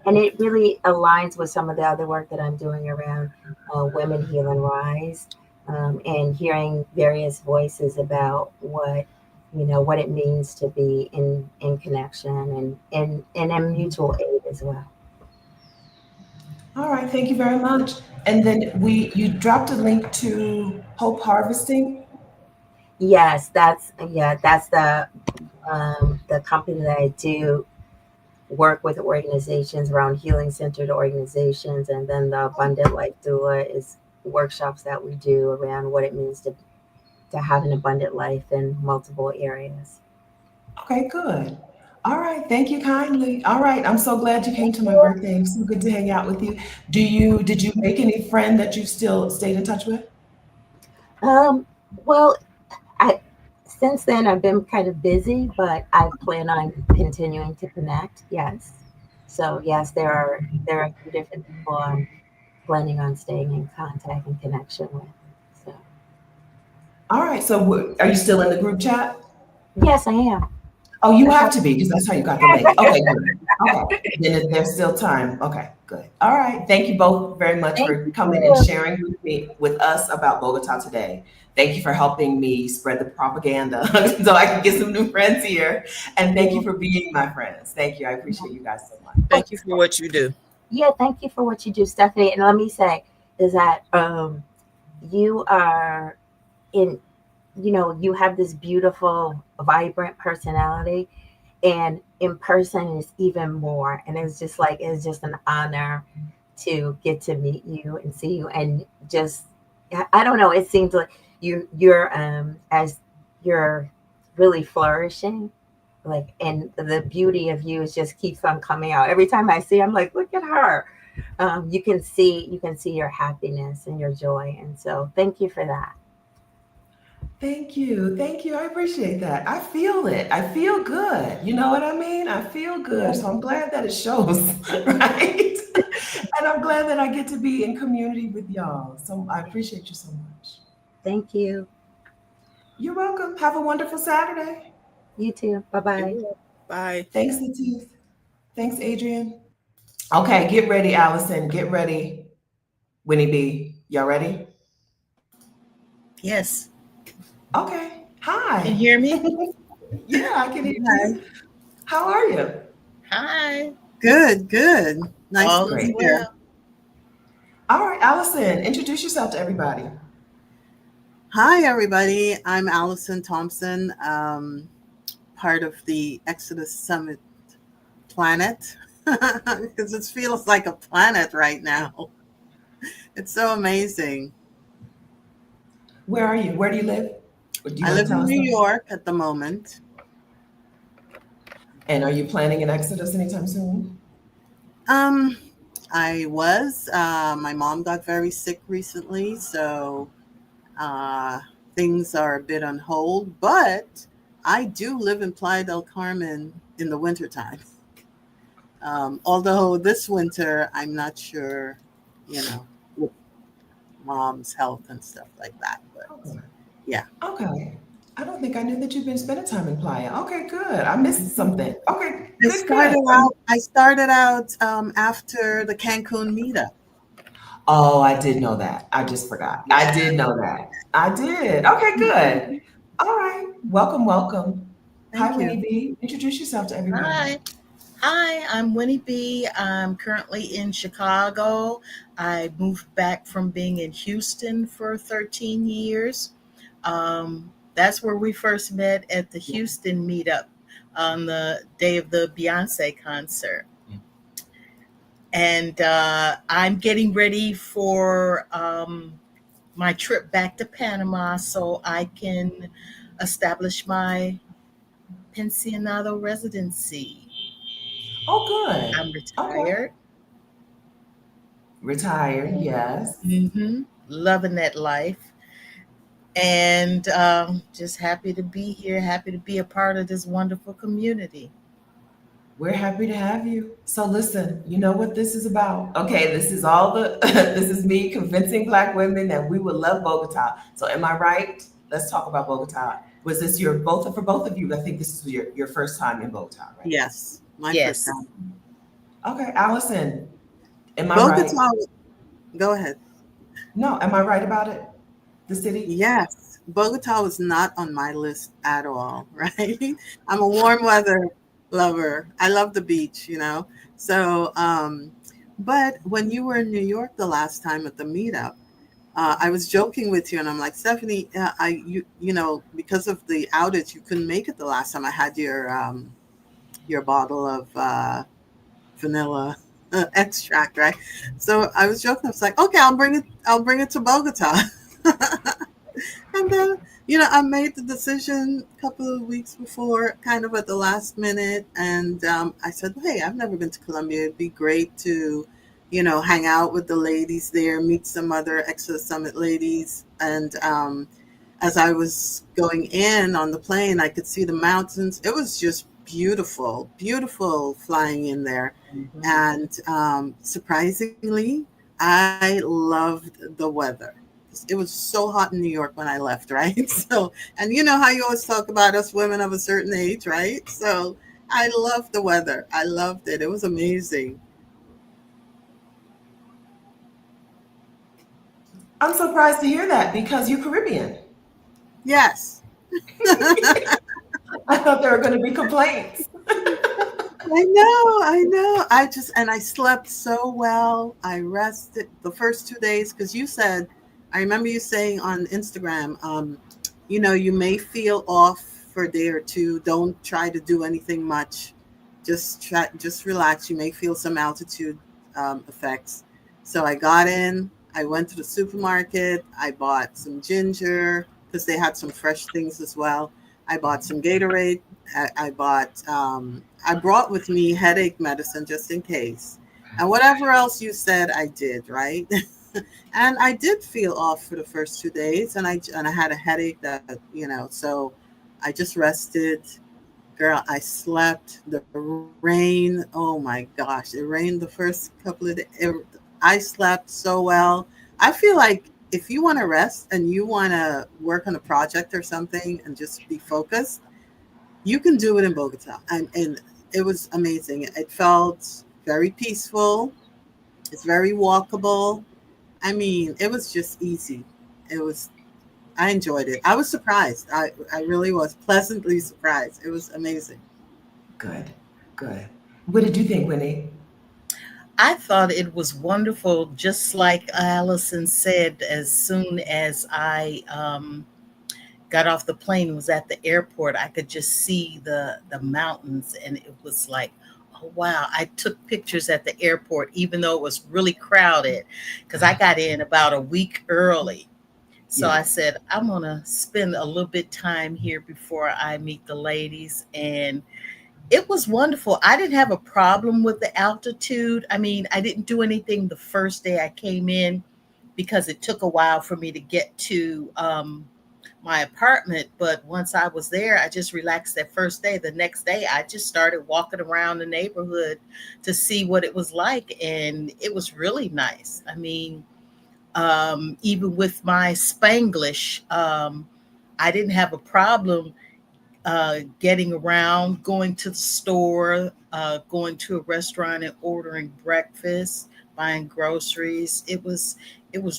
And it really aligns with some of the other work that I'm doing around Women Heal and Rise, and hearing various voices about what it means to be in connection and in mutual aid as well. All right, thank you very much. And then you dropped a link to Hope Harvesting. Yes, that's the company that I do work with organizations around healing-centered organizations, and then the Abundant Life Doula is workshops that we do around what it means to have an abundant life in multiple areas. Okay, good. All right, thank you kindly. All right, I'm so glad you came to my birthday. It's so good to hang out with you. Did you make any friend that you still stayed in touch with? Well, Since then, I've been kind of busy, but I plan on continuing to connect. Yes. So yes, there are a few different people I'm planning on staying in contact and connection with. So All right. So are you still in the group chat? yes, I am. Oh, you That's have all. to be because that's how you got the link. Okay, good. Okay. There's still time. Okay, good. All right. Thank you both very much Thank for coming and you. sharing with us about Bogota today. Thank you for helping me spread the propaganda so I can get some new friends here. And thank you for being my friends. Thank you. I appreciate you guys so much. Oh, Thank you for what you do. yeah, thank you for what you do, Stephanie. And let me say is that you are in, you have this beautiful, vibrant personality, and in person is even more. And it's just an honor to get to meet you and see you, and just I don't know. It seems like you're as you're really flourishing, like, and the beauty of you is just keeps on coming out. Every time I see, I'm like, look at her. You can see your happiness and your joy, and so thank you for that. Thank you. Thank you. I appreciate that. I feel it. I feel good. You know what I mean? I feel good. So I'm glad that it shows, right? And I'm glad that I get to be in community with y'all. So I appreciate you so much. Thank you. You're welcome. Have a wonderful Saturday. You too. Bye bye. Bye. Thanks, Latif. Thanks, Adrian. Okay, get ready, Allison. Get ready, Winnie B. Y'all ready? Yes. Okay. Can you Hi. hear me? Yeah, I can hear Hi. you. How are you? Hi. Good, good. Nice All to is be Great. here. well. All right, Allison, introduce yourself to everybody. Hi, everybody. I'm Allison Thompson, part of the Exodus Summit planet, because it feels like a planet right now. It's so amazing. Where are you? Where do you live? Or do you I want to live tell in us New something? York at the moment. And are you planning an exodus anytime soon? Um, I was. My mom got very sick recently, so uh, things are a bit on hold. But I do live in Playa del Carmen in the wintertime. Although this winter, I'm not sure, with mom's health and stuff like that. But Okay. yeah. Okay. I don't think I knew that you've been spending time in Playa. Okay, good. I missed something. Okay, I good, good. started out. I started out after the Cancun meetup. Oh, I did know that. I just forgot. I did know that. I did. Okay, good. All right. Welcome, welcome. Hi, Thank you. Winnie B. Introduce yourself to everybody. Hi. Hi, I'm Winnie B. I'm currently in Chicago. I moved back from being in Houston for 13 years. That's where we first met at the Houston meetup on the day of the Beyonce concert. And I'm getting ready for my trip back to Panama so I can establish my pensionado residency. Oh, good. I'm Okay. retired. Retired, yes. Loving that life. And just happy to be here, happy to be a part of this wonderful community. We're happy to have you. So listen, you know what this is about. Okay, this is all the this is me convincing Black women that we would love Bogota. So am I right? Let's talk about Bogota. Was this your both for both of you? I think this is your first time in Bogota, right? Yes, my first Yes. time. Okay, Allison, am I right? Bogota. Go ahead. No, am I right about it? The city? Yes, Bogota was not on my list at all, right? I'm a warm weather lover. I love the beach. So, but when you were in New York the last time at the meetup, I was joking with you, and I'm like, Stephanie, because of the outage, you couldn't make it the last time. I had your bottle of vanilla extract, right? So I was joking. I was like, okay, I'll bring it. I'll bring it to Bogota. And I made the decision a couple of weeks before, kind of at the last minute. And I said, hey, I've never been to Colombia. It'd be great to, hang out with the ladies there, meet some other Exodus Summit ladies. And as I was going in on the plane, I could see the mountains. It was just beautiful, beautiful flying in there. Mhm. And surprisingly, I loved the weather. It was so hot in New York when I left, right? So, and you know how you always talk about us women of a certain age, right? So I loved the weather. I loved it. It was amazing. I'm surprised to hear that because you're Caribbean. Yes. I thought there were going to be complaints. I know, I know. And I slept so well. I rested the first 2 days because you said, I remember you saying on Instagram, you may feel off for a day or two. Don't try to do anything much. Just relax. You may feel some altitude effects. So I got in, I went to the supermarket, I bought some ginger because they had some fresh things as well. I bought some Gatorade. I brought with me headache medicine just in case. And whatever else you said, I did, right? And I did feel off for the first 2 days, and I had a headache so I just rested. Girl, I slept. The rain, oh my gosh, it rained the first couple of days. I slept so well. I feel like if you want to rest and you want to work on a project or something and just be focused, you can do it in Bogota. And it was amazing. It felt very peaceful. It's very walkable. I mean, it was just easy. It was, I enjoyed it. I was surprised. I really was pleasantly surprised. It was amazing. Good, good. What did you think, Winnie? I thought it was wonderful, just like Allison said, as soon as I got off the plane, was at the airport, I could just see the mountains, and it was like, oh wow. I took pictures at the airport, even though it was really crowded, because I got in about a week early. So I Yes. said, I'm gonna spend a little bit time here before I meet the ladies. And it was wonderful. I didn't have a problem with the altitude. I mean, I didn't do anything the first day I came in because it took a while for me to get to my apartment. But once I was there, I just relaxed that first day. The next day, I just started walking around the neighborhood to see what it was like. And it was really nice. I mean, even with my Spanglish, I didn't have a problem getting around, going to the store, going to a restaurant and ordering breakfast, buying groceries. It was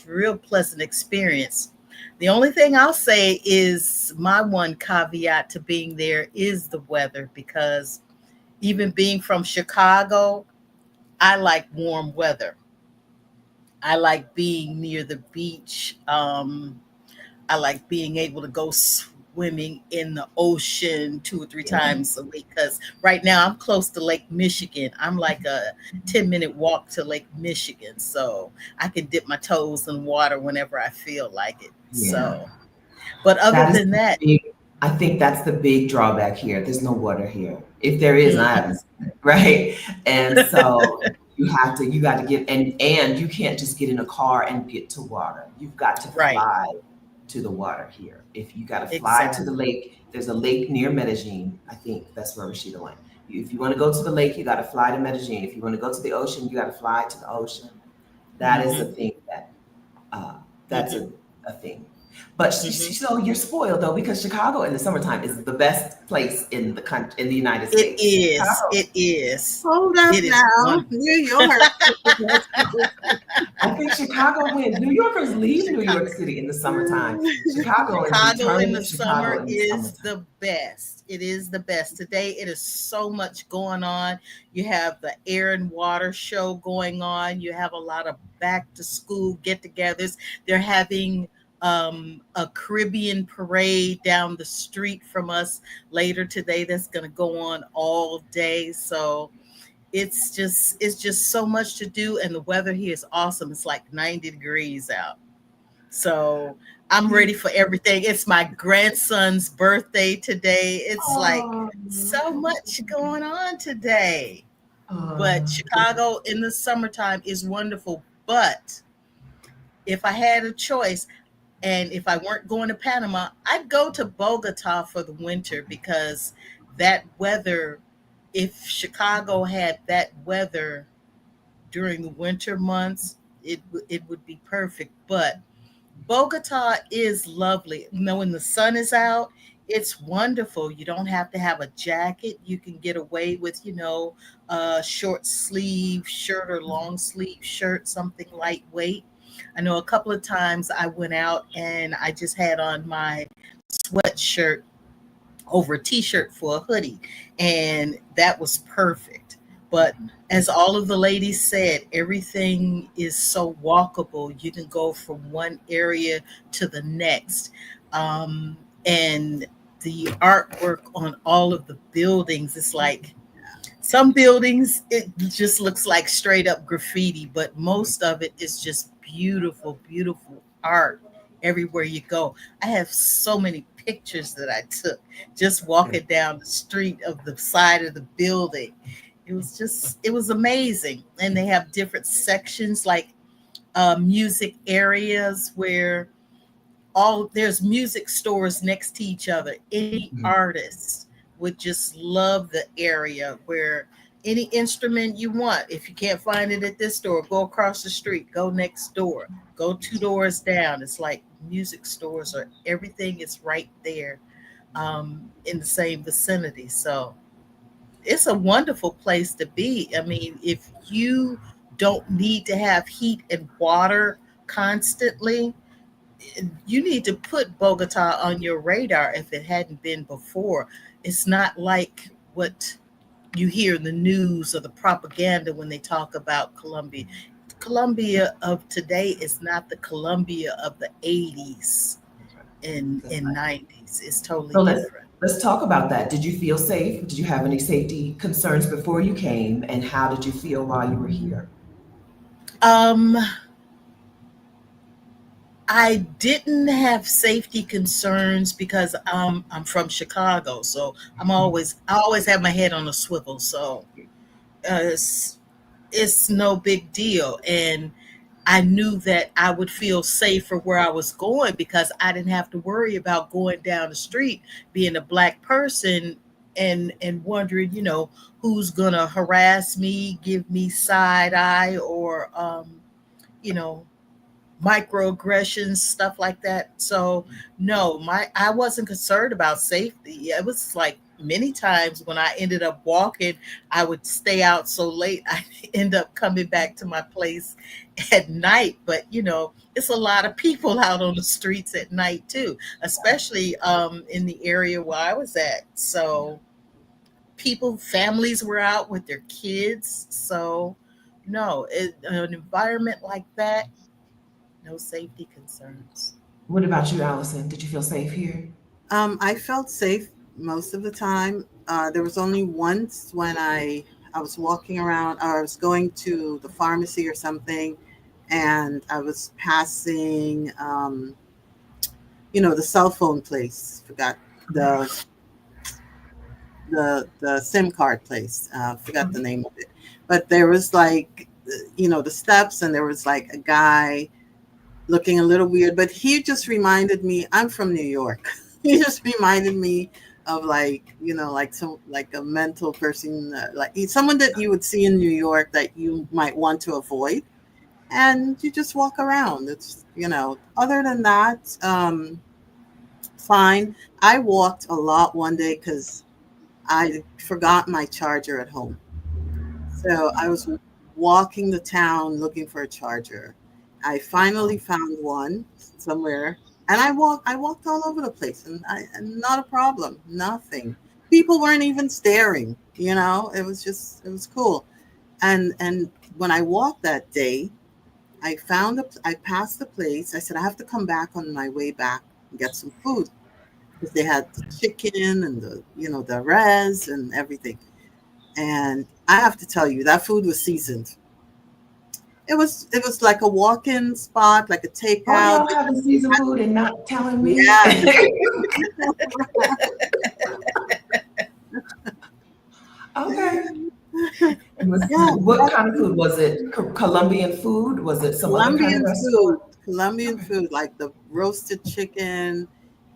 real pleasant experience. The only thing I'll say is my one caveat to being there is the weather, because even being from Chicago, I like warm weather. I like being near the beach. I like being able to go swimming in the ocean 2 or 3 Yeah. times a week, because right now I'm close to Lake Michigan. I'm like a 10-minute walk to Lake Michigan. So I can dip my toes in water whenever I feel like it. Yeah. So, but other That is than the that, big, I think that's the big drawback here. There's no water here. If there is, I mhm. haven't seen it, right? And so you got to get, and you can't just get in a car and get to water. You've got to Right, fly to the water here. If you got to fly to the exactly. lake, there's a lake near Medellin. I think that's where Rashida went. If you want to go to the lake, you got to fly to Medellin. If you want to go to the ocean, you got to fly to the ocean. That is a Hmm. thing that uh, that's Hmm. a thing. But Hmm. so you're spoiled though because Chicago in the summertime is the best place in the country in the United It States. is. Chicago. It is. Hold up It is now. wonderful. New York. I think Chicago wins. New Yorkers leave New Chicago. York City in the summertime. Chicagoans Chicago in return the to Chicago summer in the is summertime. the best. It is the best. Today, it is so much going on. You have the air and water show going on. You have a lot of back to school get togethers. They're having a Caribbean parade down the street from us later today that's going to go on all day. So it's just so much to do, and the weather here is awesome. It's like 90 degrees out. So I'm ready for everything. It's my grandson's birthday today. It's like Oh, so much going on today. But oh, Chicago in the summertime is wonderful. But if I had a choice, And if I weren't going to Panama, I'd go to Bogota for the winter because that weather, if Chicago had that weather during the winter months, it would be perfect. But Bogota is lovely. You know, when the sun is out, it's wonderful. You don't have to have a jacket. You can get away with, a short sleeve shirt or long sleeve shirt, something lightweight. I know a couple of times I went out and I just had on my sweatshirt over a t-shirt for a hoodie, and that was perfect. But as all of the ladies said, everything is so walkable. You can go from one area to the next. And the artwork on all of the buildings is like, some buildings it just looks like straight up graffiti, but most of it is just beautiful, beautiful art everywhere you go. I have so many pictures that I took just walking down the street of the side of the building. It was amazing. And they have different sections like music areas where there's music stores next to each other. Any artist would just love the area where any instrument you want, if you can't find it at this store, go across the street, go next door, go 2 doors down. It's like music stores, or everything is right there in the same vicinity. So it's a wonderful place to be. I mean, if you don't need to have heat and water constantly, you need to put Bogota on your radar if it hadn't been before. It's not like what you hear in the news or the propaganda when they talk about Colombia. Colombia of today is not the Colombia of the 80s and 90s. It's totally So different. let's talk about that. Did you feel safe? Did you have any safety concerns before you came? And how did you feel while you were here? I didn't have safety concerns because I'm from Chicago, so I always have my head on a swivel. So it's no big deal, and I knew that I would feel safer where I was going because I didn't have to worry about going down the street, being a Black person, and wondering, who's gonna harass me, give me side eye, or you know microaggressions, stuff like that. So no, I wasn't concerned about safety. It was like many times when I ended up walking, I would stay out so late I end up coming back to my place at night. But it's a lot of people out on the streets at night too, especially in the area where I was at. So families were out with their kids. So no, an environment like that, no safety concerns. What about you, Allison? Did you feel safe here? I felt safe most of the time. There was only once when I was walking around, or I was going to the pharmacy or something, and I was passing, the cell phone place. Forgot the SIM card place. Forgot the name of it. But there was like, the steps, and there was like a guy looking a little weird, but he just reminded me, I'm from New York. He just reminded me of like a mental person, like someone that you would see in New York that you might want to avoid. And you just walk around. It's, other than that, fine. I walked a lot one day because I forgot my charger at home. So I was walking the town looking for a charger. I finally found one somewhere, and I walked all over the place, and not a problem, nothing. People weren't even staring, it was cool. And when I walked that day, I passed the place. I said, I have to come back on my way back and get some food, because they had the chicken and the res and everything. And I have to tell you, that food was seasoned. It was like a walk-in spot, like a takeout. Oh, y'all having seasoned food and not telling me? Yeah. Okay. What kind of food was it? Colombian food? Was it some other kind of restaurant? Colombian food, like roasted chicken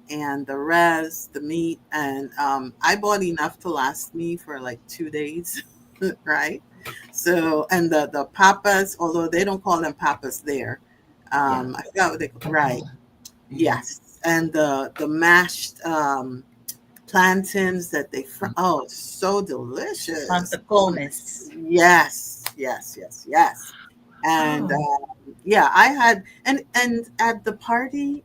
and the meat. And I bought enough to last me for like 2 days, right? So, and the papas, although they don't call them papas there, I forgot what they call, right? Yes. And the mashed plantains that oh, it's so delicious. Pantacones. Yes, yes, yes, yes. And yeah, I had and at the party,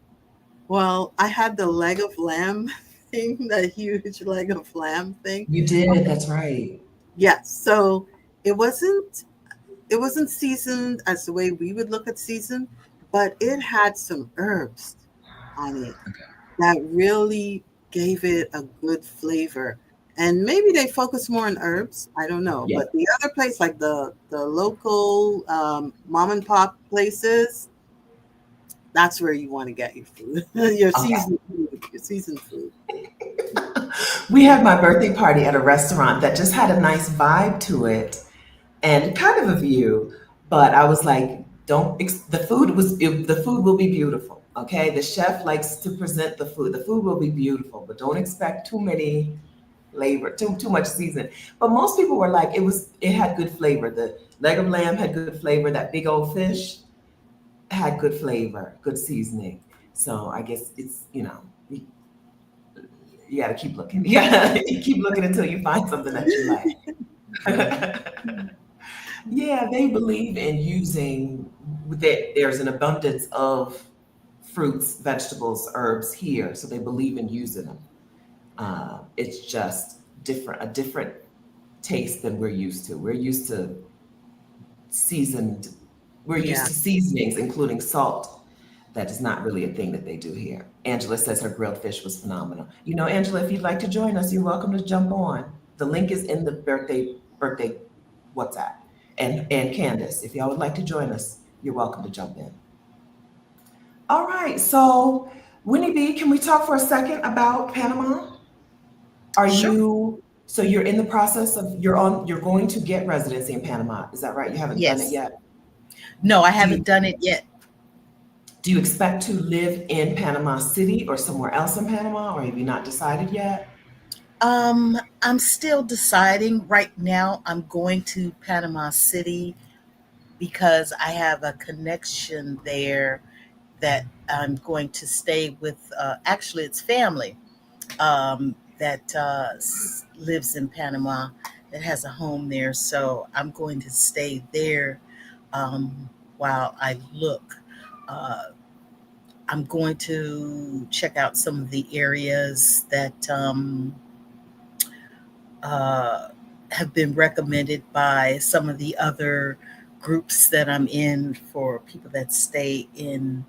well, I had the leg of lamb thing, the huge leg of lamb thing. You did, that's right. Yes. So it wasn't seasoned as the way we would look at seasoned, but it had some herbs on it that really gave it a good flavor. And maybe they focus more on herbs. I don't know. Yeah. But the other place, like the local mom and pop places, that's where you want to get your food, your seasoned food, your seasoned food. We had my birthday party at a restaurant that just had a nice vibe to it and kind of a view, but I was like, the food will be beautiful. Okay, the chef likes to present the food. The food will be beautiful, but don't expect too much seasoning. But most people were like, it had good flavor. The leg of lamb had good flavor. That big old fish had good flavor, good seasoning. So I guess it's, you got to keep looking. Yeah, you keep looking until you find something that you like. Yeah, they believe in using that. There's an abundance of fruits, vegetables, herbs here, so they believe in using them. It's just a different taste than we're used to. We're used to seasoned. We're used to seasonings, including salt. That is not really a thing that they do here. Angela says her grilled fish was phenomenal. Angela, if you'd like to join us, you're welcome to jump on. The link is in the birthday WhatsApp. And Candace, if y'all would like to join us, you're welcome to jump in. All right, so Winnie B, can we talk for a second about Panama? So you're in the process of, you're going to get residency in Panama, is that right? You haven't done it yet? No, I haven't done it yet. Do you expect to live in Panama City or somewhere else in Panama, or have you not decided yet? I'm still deciding. Right now, I'm going to Panama City because I have a connection there that I'm going to stay with. Actually, it's family that lives in Panama that has a home there. So I'm going to stay there while I look. I'm going to check out some of the areas that have been recommended by some of the other groups that I'm in for people that stay in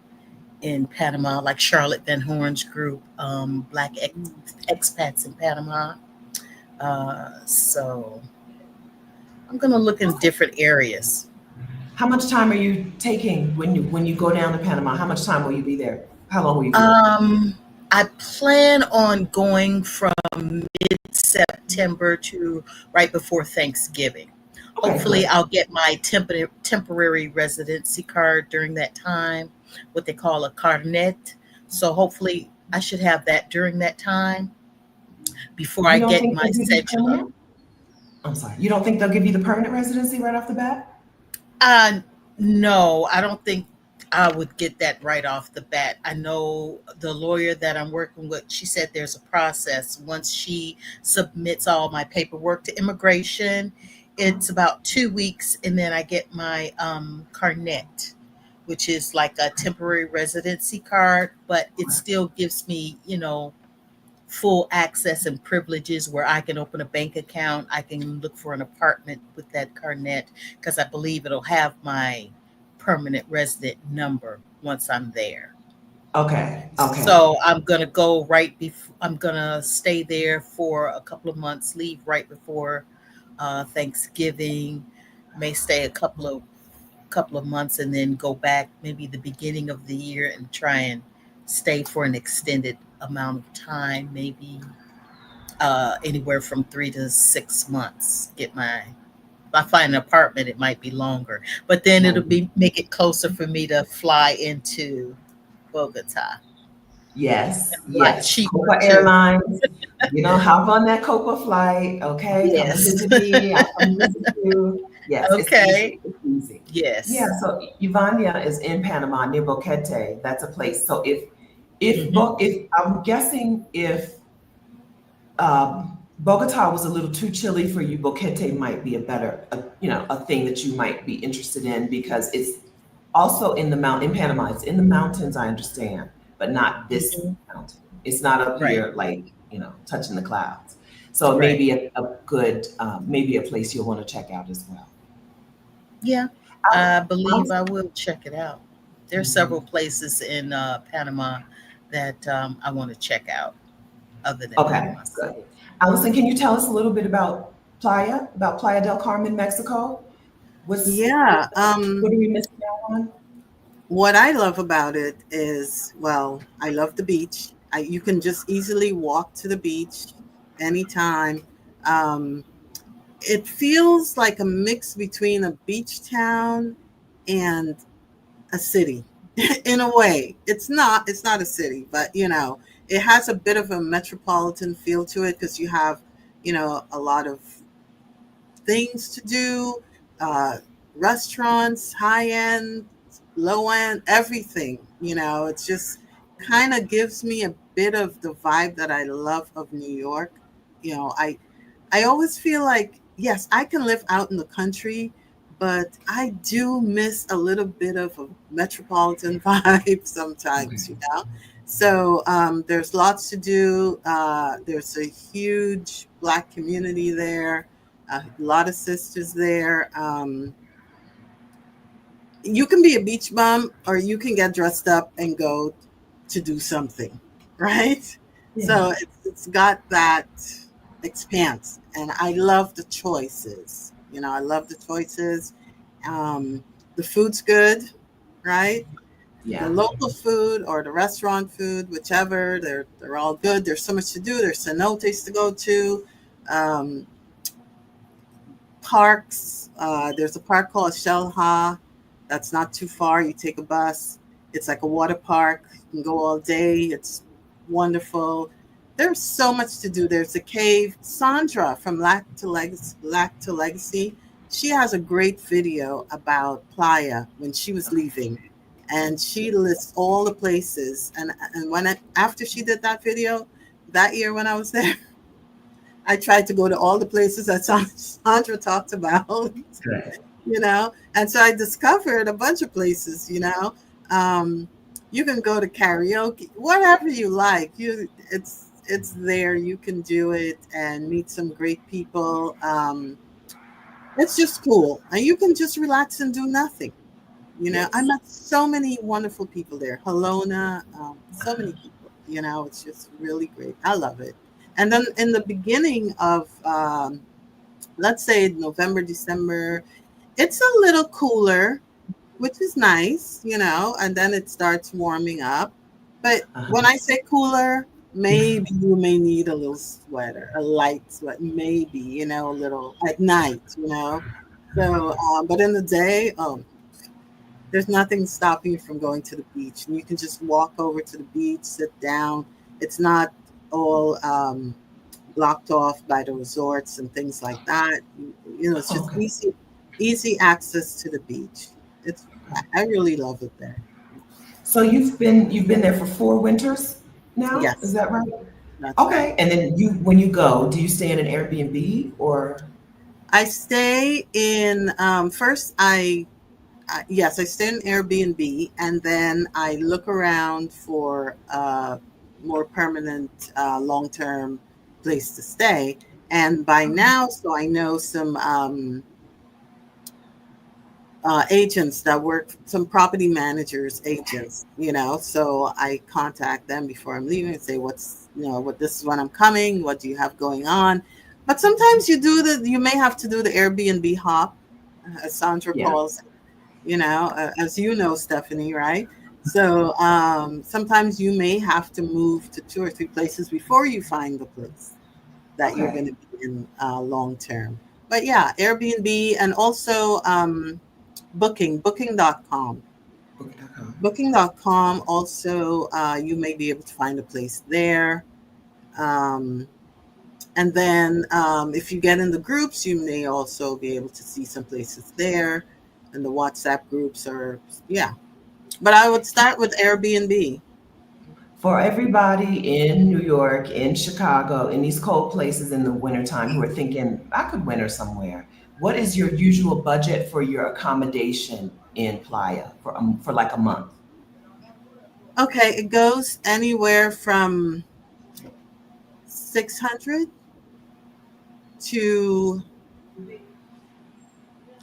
Panama, like Charlotte Van Horn's group, Black Expats in Panama. So I'm going to look in different areas. How much time are you taking when you go down to Panama? How much time will you be there? How long will you be there? I plan on going from mid-September to right before Thanksgiving. Okay, Hopefully, good. I'll get my temporary residency card during that time, what they call a carnet. So hopefully, I should have that during that time before I get my cedula. I'm sorry. You don't think they'll give you the permanent residency right off the bat? No, I don't think I would get that right off the bat. I know the lawyer that I'm working with, she said there's a process. Once she submits all my paperwork to immigration, it's about 2 weeks, and then I get my carnet, which is like a temporary residency card, but it still gives me, full access and privileges where I can open a bank account. I can look for an apartment with that carnet because I believe it'll have my permanent resident number once I'm there. Okay. So I'm going to go I'm going to stay there for a couple of months, leave right before Thanksgiving, may stay a couple of months and then go back maybe the beginning of the year and try and stay for an extended amount of time, maybe anywhere from 3 to 6 months. If I find an apartment, it might be longer, but then it'll make it closer for me to fly into Bogota. Yes, A lot yes. cheaper Copa too. Airlines. You know, hop on that Copa flight. Okay, come and Yes. visit me. I'll come visit you. Yes, it's easy. Okay. It's easy. Yeah. Yes. So Ivania is in Panama near Boquete. That's a place. So Hmm. if I'm guessing if Bogota was a little too chilly for you, Boquete might be a better, a thing that you might be interested in because it's also in Panama. It's in the mountains, I understand, but not this Hmm. mountain. It's not up Right. here like, touching the clouds. So it may Right. be a good, maybe a place you'll want to check out as well. Yeah. I, I I believe was, I will check it out. There are several Mhm. places in Panama that I want to check out other than Okay, Panama good. City. Allison, can you tell us a little bit about Playa del Carmen, Mexico? What's, Yeah. what are we missing out on? What I love about it is, well, I love the beach. You can just easily walk to the beach anytime. Um, it feels like a mix between a beach town and a city in a way. It's not a city, but it has a bit of a metropolitan feel to it because you have, a lot of things to do, uh, restaurants, high end, low end, everything. It's just kind of gives me a bit of the vibe that I love of New York. I always feel like, yes, I can live out in the country, but I do miss a little bit of a metropolitan vibe sometimes, Okay. So there's lots to do. There's a huge Black community there, a lot of sisters there. You can be a beach bum or you can get dressed up and go to do something, right? Yeah. So it's got that expanse, and I love the choices. I love the choices. Um, the food's good, right? The Yeah. local food or the restaurant food, whichever, they're all good. There's so much to do. There's cenotes to go to. Um, Parks. There's a park called Shelha. That's not too far. You take a bus. It's like a water park. You can go all day. It's wonderful. There's so much to do. There's a cave. Sandra from Lack to Legacy. She has a great video about Playa when she was leaving, and she lists all the places. And after she did that video, that year when I was there, I tried to go to all the places that Sandra talked about, Good. and so I discovered a bunch of places, Um, you can go to karaoke, whatever you like. It's there. You can do it and meet some great people. It's just cool, and you can just relax and do nothing. I Yes. met so many wonderful people there. Helena, so many people. It's just really great. I love it. And then in the beginning of, let's say November, December, it's a little cooler, which is nice, and then it starts warming up. But when Uh-huh. I say cooler, maybe you may need a little sweater, a light sweat, maybe, a little at night. So, but in the day, there's nothing stopping you from going to the beach, and you can just walk over to the beach, sit down. It's not all blocked off by the resorts and things like that. It's just Okay. easy access to the beach. It's I really love it there. So you've been there for 4 winters now, is Yes, that right? that's right. Okay. And then when you go, do you stay in an Airbnb or? I stay in first. Yes, I stay in Airbnb, and then I look around for a more permanent, long term place to stay. And by Okay. now, so I know some agents that work, some property managers, agents, so I contact them before I'm leaving and say, what this is when I'm coming, what do you have going on? But sometimes you may have to do the Airbnb hop, as Sandra Yeah. calls it, as you know, Stephanie, right? So sometimes you may have to move to 2 or 3 places before you find the place that you're Okay. going to be in long term. But yeah, Airbnb, and also booking.com. Booking.com. Booking.com. Also, you may be able to find a place there. Um, and then if you get in the groups, you may also be able to see some places there. And the WhatsApp groups are, yeah. But I would start with Airbnb. For everybody in New York, in Chicago, in these cold places in the wintertime who are thinking, I could winter somewhere, what is your usual budget for your accommodation in Playa for like a month? Okay, it goes anywhere from 600 to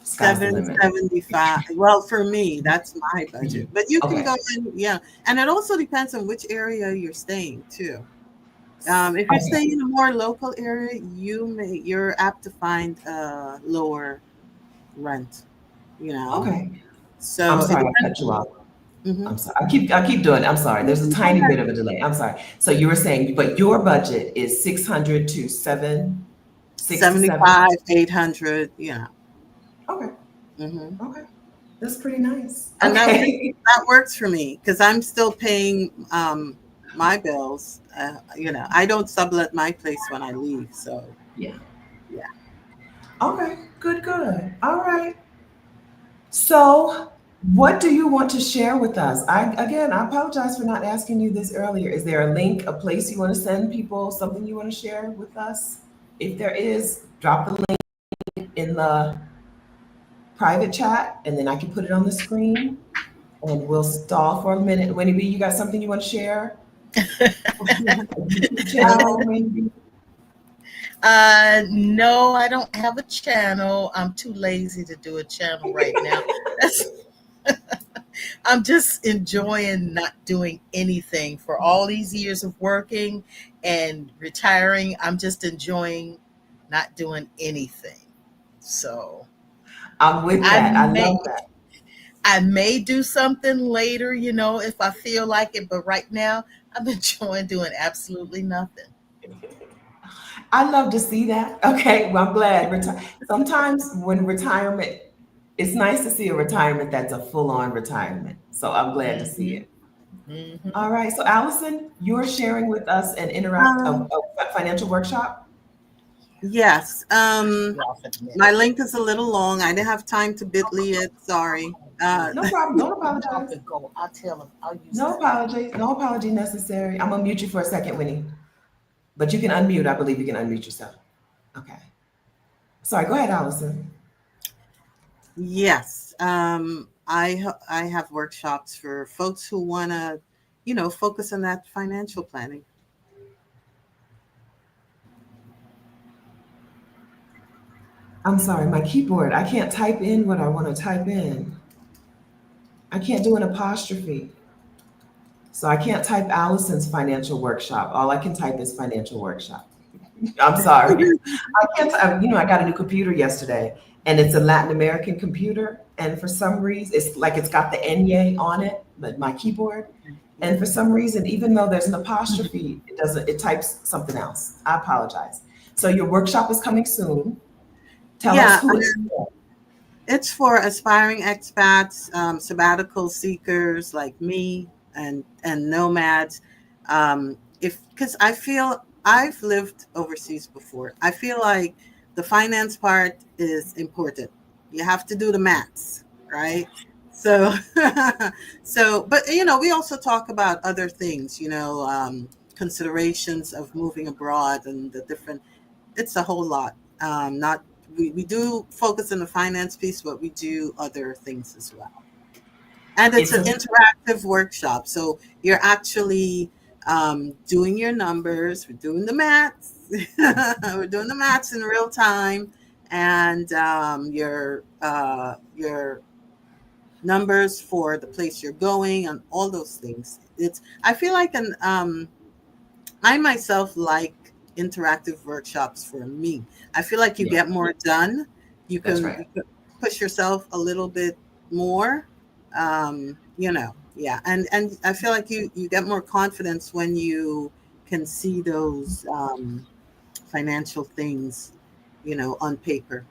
Sky's the limit. 775. Well, for me, that's my budget. But you can Okay. go in, yeah. And it also depends on which area you're staying too. If you're Okay. staying in a more local area, you're apt to find lower rent, you know. Okay. I'm So it sorry I depends. cut you off. Mhm. I'm sorry. I keep doing it. I'm sorry. There's a tiny bit of a delay. I'm sorry. So you were saying, but your budget is 600 to 767? 75, 800, yeah. Okay. Hmm. Okay. That's pretty nice. And Okay. that works for me because I'm still paying my bills. I don't sublet my place when I leave. So, Yeah. yeah. Okay. Good, good. All right. So, what do you want to share with us? I apologize for not asking you this earlier. Is there a link, a place you want to send people, something you want to share with us? If there is, drop the link in the private chat, and then I can put it on the screen, and we'll stall for a minute. Winnie B, you got something you want to share? A YouTube channel, maybe? No, I don't have a channel. I'm too lazy to do a channel right now. That's I'm just enjoying not doing anything for all these years of working and retiring. I'm just enjoying not doing anything. So I'm with I that. I may love that. I may do something later, if I feel like it, but right now I'm enjoying doing absolutely nothing. I love to see that. Okay, well, I'm glad. Sometimes when retirement, it's nice to see a retirement that's a full-on retirement. So I'm glad to see Hmm. it. Hmm. All right. So Allison, you're sharing with us an Um, a financial workshop. yes. Off in a My minute. link is a little long. I didn't have time to bitly it. Sorry. No problem. Don't You talk apologize. and go. I'll tell him. I'll use No his name. apology. No apology necessary. I'm gonna mute you for a second, Winnie. But you can unmute. I believe you can unmute yourself. Okay. Sorry. Go ahead, Allison. Yes. I have workshops for folks who want to, focus on that financial planning. I'm sorry. My keyboard. I can't type in what I want to type in. I can't do an apostrophe. So I can't type Allison's financial workshop. All I can type is financial workshop. I'm sorry. I can't, I got a new computer yesterday and it's a Latin American computer. And for some reason, it's like it's got the Enye on it, but my keyboard. And for some reason, even though there's an apostrophe, it types something else. I apologize. So your workshop is coming soon. Tell us Yeah, who it's for. it's for aspiring expats, sabbatical seekers like me, and nomads. If because I feel I've lived overseas before, I feel like the finance part is important. You have to do the maths, right? So, but we also talk about other things, considerations of moving abroad and the different. It's a whole lot. Not we do focus on the finance piece, but we do other things as well. And it's It's an a interactive workshop. So you're actually doing your numbers, we're doing the maths, we're doing the maths in real time, and your numbers for the place you're going and all those things. It's I feel like I myself like interactive workshops for me. I feel like you yeah, get more done. that's You right. can push yourself a little bit more. Yeah. And I feel like you get more confidence when you can see those financial things, on paper.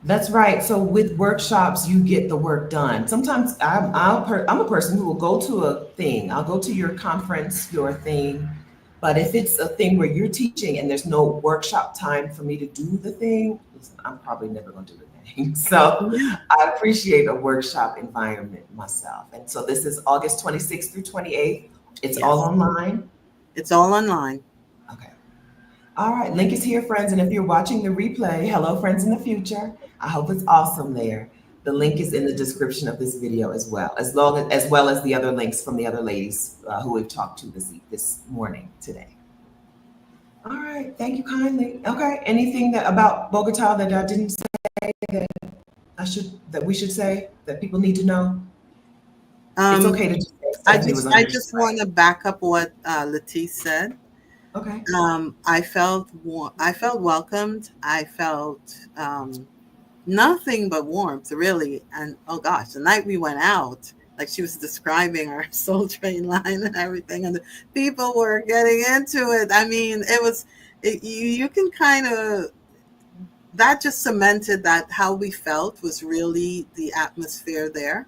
That's right. So with workshops, you get the work done. Sometimes I'm a person who will go to a thing. I'll go to your conference, your thing. But if it's a thing where you're teaching and there's no workshop time for me to do the thing, listen, I'm probably never going to do the thing. So Yeah. I appreciate a workshop environment myself. And so this is August 26th through 28th. It's all Yes. online. It's all online. Okay. All right, link is here, friends. And if you're watching the replay, hello, friends in the future. I hope it's awesome there. The link is in the description of this video as well as the other links from the other ladies who we've talked to this morning today. All right, thank you kindly. Okay, anything that about Bogota that I didn't say that we should say that people need to know? It's okay to just say Stephanie was I just want to back up what Latice said. Okay. I felt welcomed. I felt nothing but warmth, really. And oh gosh, the night we went out, like she was describing our Soul Train line and everything, and the people were getting into it. I mean, you can kind of, that just cemented that how we felt was really the atmosphere there,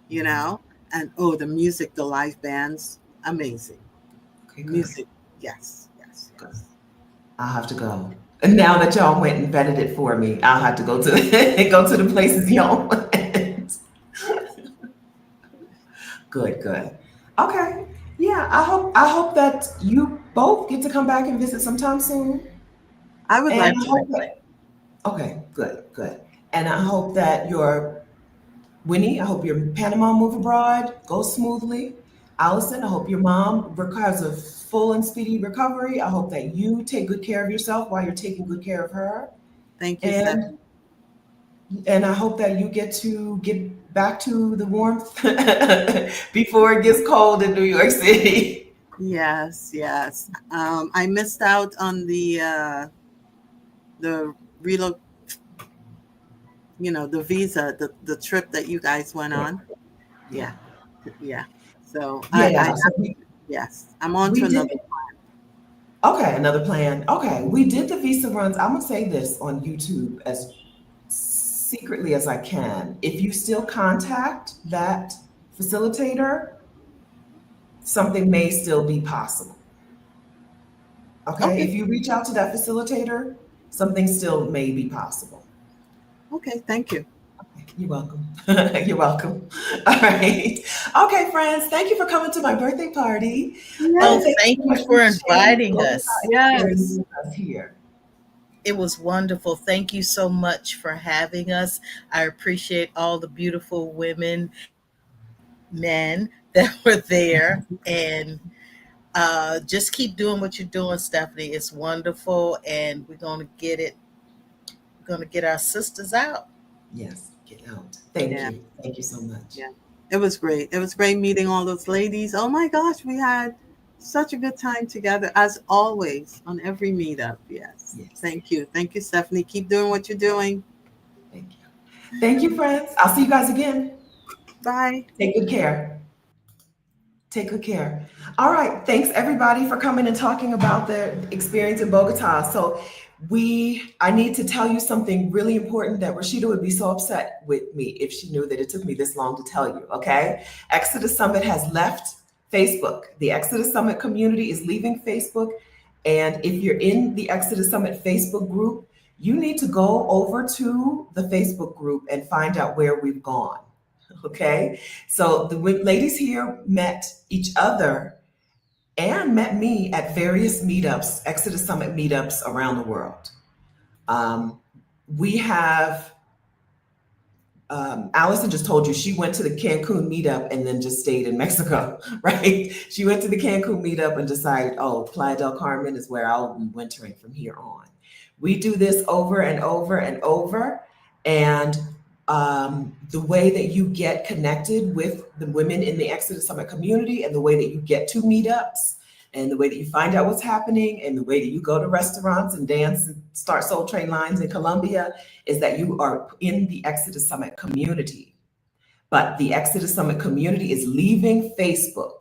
you know. And oh, the music, the live bands, amazing. Okay, good. Music, yes. Good. I'll have to go. And now that y'all went and vetted it for me, I'll have to go to go to the places y'all went. Good. Okay. Yeah, I hope that you both get to come back and visit sometime soon. I would like And I to. hope that, okay, good. And I hope that Winnie, I hope your Panama move abroad goes smoothly. Allison, I hope your mom has a full and speedy recovery. I hope that you take good care of yourself while you're taking good care of her. Thank you, Stephanie. And I hope that you get back to the warmth before it gets cold in New York City. Yes. I missed out on the the visa, the trip that you guys went on. Yeah. So Yeah. yes, I'm on to another. Okay, another plan. Okay, we did the visa runs. I'm gonna say this on YouTube as secretly as I can. If you still contact that facilitator, something may still be possible. Okay, if you reach out to that facilitator, something still may be possible. Okay, thank you. You're welcome. You're welcome. All right. Okay, friends, thank you for coming to my birthday party. Oh, thank you for inviting us. Yes. Here. It was wonderful. Thank you so much for having us. I appreciate all the beautiful women, men that were there. And just keep doing what you're doing, Stephanie. It's wonderful. And we're going to get it. We're going to get our sisters out. Yes, get out. Thank you. Thank you so much. Yeah, it was great. It was great meeting all those ladies. Oh my gosh, we had such a good time together, as always, on every meetup. Yes. Thank you, Stephanie. Keep doing what you're doing. Thank you, friends. I'll see you guys again. Bye. Take good care. Take good care. All right. Thanks everybody for coming and talking about their experience in Bogota. So I need to tell you something really important that Rashida would be so upset with me if she knew that it took me this long to tell you, okay? Exodus Summit has left Facebook. The Exodus Summit community is leaving Facebook. And if you're in the Exodus Summit Facebook group, you need to go over to the Facebook group and find out where we've gone, okay? So the ladies here met each other and met me at various meetups, Exodus Summit meetups around the world. We have, Allison just told you she went to the Cancun meetup and then just stayed in Mexico, right? She went to the Cancun meetup and decided, oh, Playa del Carmen is where I'll be wintering from here on. We do this over and over and over. And the way that you get connected with the women in the Exodus Summit community and the way that you get to meetups and the way that you find out what's happening and the way that you go to restaurants and dance and start Soul Train lines in Colombia is that you are in the Exodus Summit community. But the Exodus Summit community is leaving Facebook.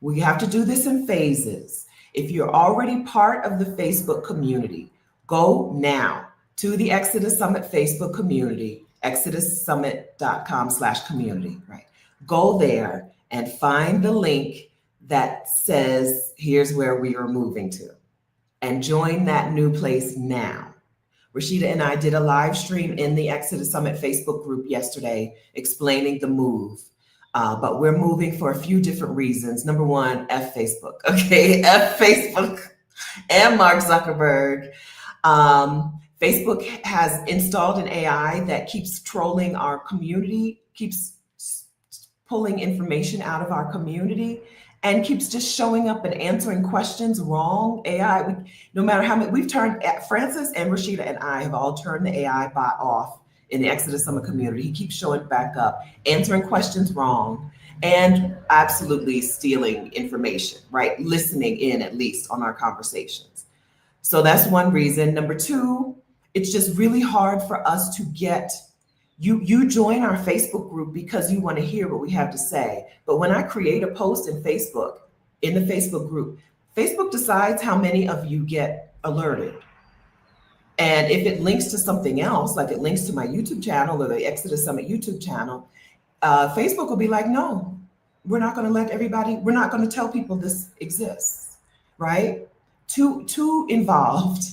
We have to do this in phases. If you're already part of the Facebook community, go now. to the Exodus Summit Facebook community, exodussummit.com/community, right? Go there and find the link that says, here's where we are moving to, and join that new place now. Rashida and I did a live stream in the Exodus Summit Facebook group yesterday explaining the move. But we're moving for a few different reasons. Number one, F Facebook, okay? F Facebook and Mark Zuckerberg. Facebook has installed an AI that keeps trolling our community, keeps pulling information out of our community, and keeps just showing up and answering questions wrong. AI, no matter how many, we've turned, Francis and Rashida and I have all turned the AI bot off in the Exodus Summit community. He keeps showing back up, answering questions wrong, and absolutely stealing information, right? Listening in at least on our conversations. So that's one reason. Number two, it's just really hard for us to get, you join our Facebook group because you want to hear what we have to say. But when I create a post in Facebook, in the Facebook group, Facebook decides how many of you get alerted. And if it links to something else, like it links to my YouTube channel or the Exodus Summit YouTube channel, Facebook will be like, no, we're not going to let everybody, we're not going to tell people this exists, right? Too involved.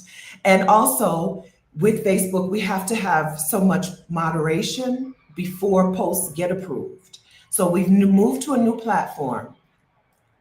And also with Facebook, we have to have so much moderation before posts get approved. So we've moved to a new platform.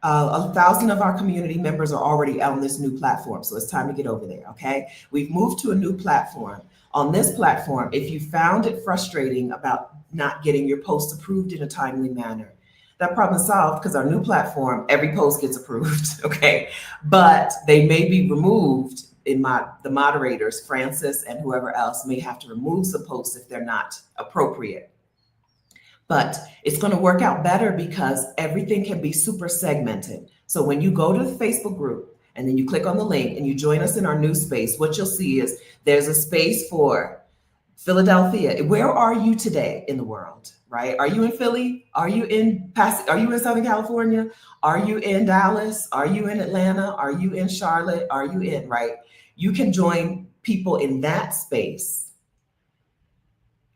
1,000 of our community members are already on this new platform, so it's time to get over there, okay? We've moved to a new platform. On this platform, if you found it frustrating about not getting your post approved in a timely manner, that problem is solved because our new platform, every post gets approved, okay? But they may be removed the moderators, Francis and whoever else, may have to remove some posts if they're not appropriate. But it's going to work out better because everything can be super segmented. So when you go to the Facebook group and then you click on the link and you join us in our new space, what you'll see is there's a space for Philadelphia. Where are you today in the world, right? Are you in Philly? Are you in Southern California? Are you in Dallas? Are you in Atlanta? Are you in Charlotte? Are you in, right? You can join people in that space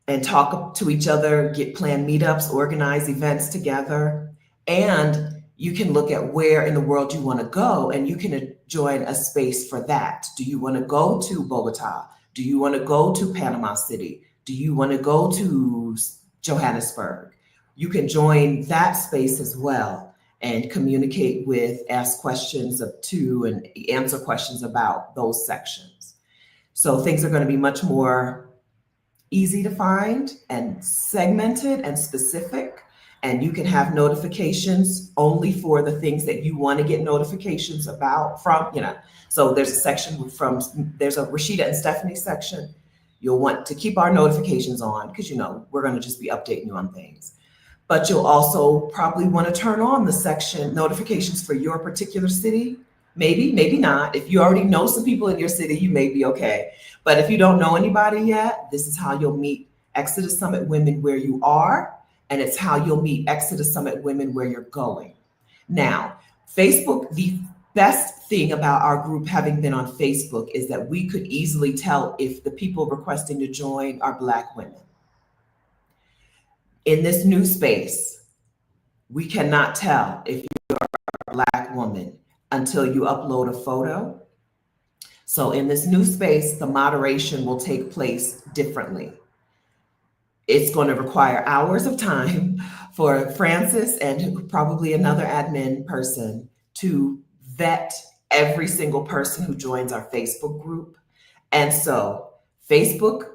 and talk to each other, plan meetups, organize events together. And you can look at where in the world you want to go, and you can join a space for that. Do you want to go to Bogotá? Do you want to go to Panama City? Do you want to go to Johannesburg? You can join that space as well and communicate with, ask questions to, and answer questions about those sections. So things are going to be much more easy to find and segmented and specific. And you can have notifications only for the things that you want to get notifications about from, So there's a section there's a Rashida and Stephanie section. You'll want to keep our notifications on because, we're going to just be updating you on things. But you'll also probably want to turn on the section notifications for your particular city. Maybe, maybe not. If you already know some people in your city, you may be okay. But if you don't know anybody yet, this is how you'll meet Exodus Summit women where you are. And it's how you'll meet Exodus Summit women where you're going. Now, Facebook, the best thing about our group having been on Facebook is that we could easily tell if the people requesting to join are Black women. In this new space, we cannot tell if you are a Black woman until you upload a photo. So in this new space, the moderation will take place differently. It's going to require hours of time for Francis and probably another admin person to vet every single person who joins our Facebook group. And so Facebook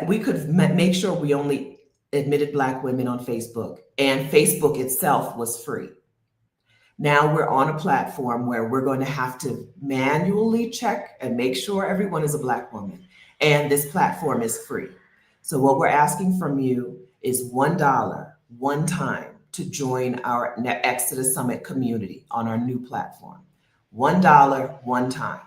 we could make sure we only admitted Black women on Facebook, and Facebook itself was free. Now we're on a platform where we're going to have to manually check and make sure everyone is a Black woman, and this platform is free. So what we're asking from you is $1 one time to join our Exodus Summit community on our new platform. $1 one time.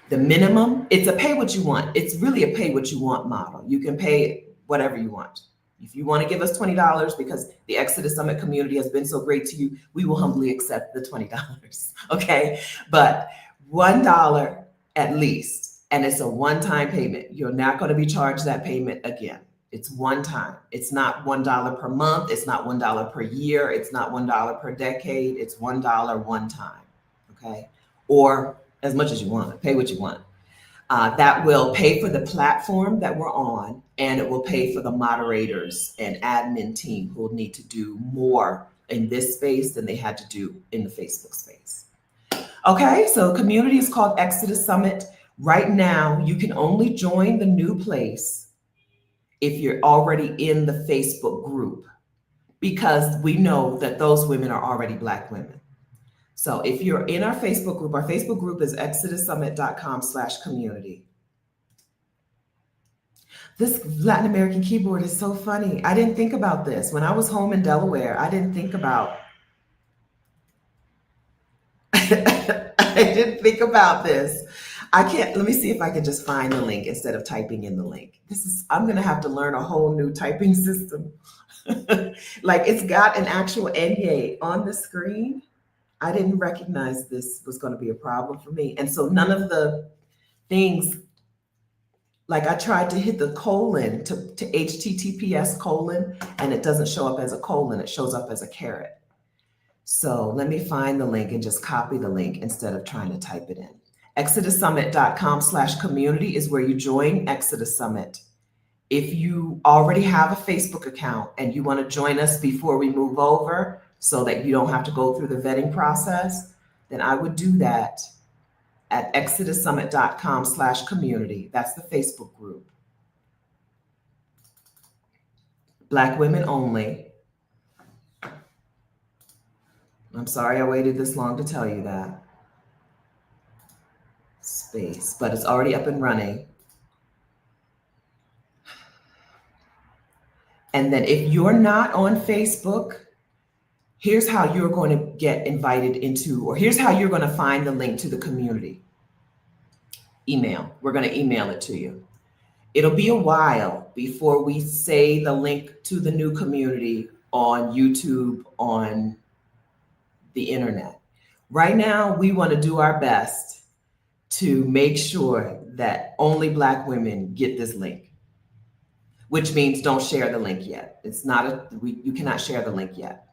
The minimum, it's a pay what you want. It's really a pay what you want model. You can pay whatever you want. If you want to give us $20 because the Exodus Summit community has been so great to you, we will humbly accept the $20, okay? But $1 at least. And it's a one-time payment. You're not going to be charged that payment again. It's one time. It's not $1 per month. It's not $1 per year. It's not $1 per decade. It's $1 one time. Okay. Or as much as you want. Pay what you want. That will pay for the platform that we're on, and it will pay for the moderators and admin team who will need to do more in this space than they had to do in the Facebook space. Okay, so community is called Exodus Summit. Right now, you can only join the new place if you're already in the Facebook group, because we know that those women are already Black women. So if you're in our Facebook group is exodussummit.com/community. This Latin American keyboard is so funny. I didn't think about this. When I was home in Delaware, I didn't think about this. Let me see if I can just find the link instead of typing in the link. I'm gonna have to learn a whole new typing system. Like, it's got an actual Enye on the screen. I didn't recognize this was going to be a problem for me. And so none of the things, like I tried to hit the colon to HTTPS:, and it doesn't show up as a colon, it shows up as a caret. So let me find the link and just copy the link instead of trying to type it in. ExodusSummit.com/community is where you join Exodus Summit. If you already have a Facebook account and you want to join us before we move over, so that you don't have to go through the vetting process, then I would do that at ExodusSummit.com/community. That's the Facebook group. Black women only. I'm sorry I waited this long to tell you that. Space, but it's already up and running. And then if you're not on Facebook, here's how you're going to get invited into, or here's how you're going to find the link to the community. Email. We're going to email it to you. It'll be a while before we say the link to the new community on YouTube, on the internet. Right now, we want to do our best to make sure that only Black women get this link, which means don't share the link yet. It's not you cannot share the link yet.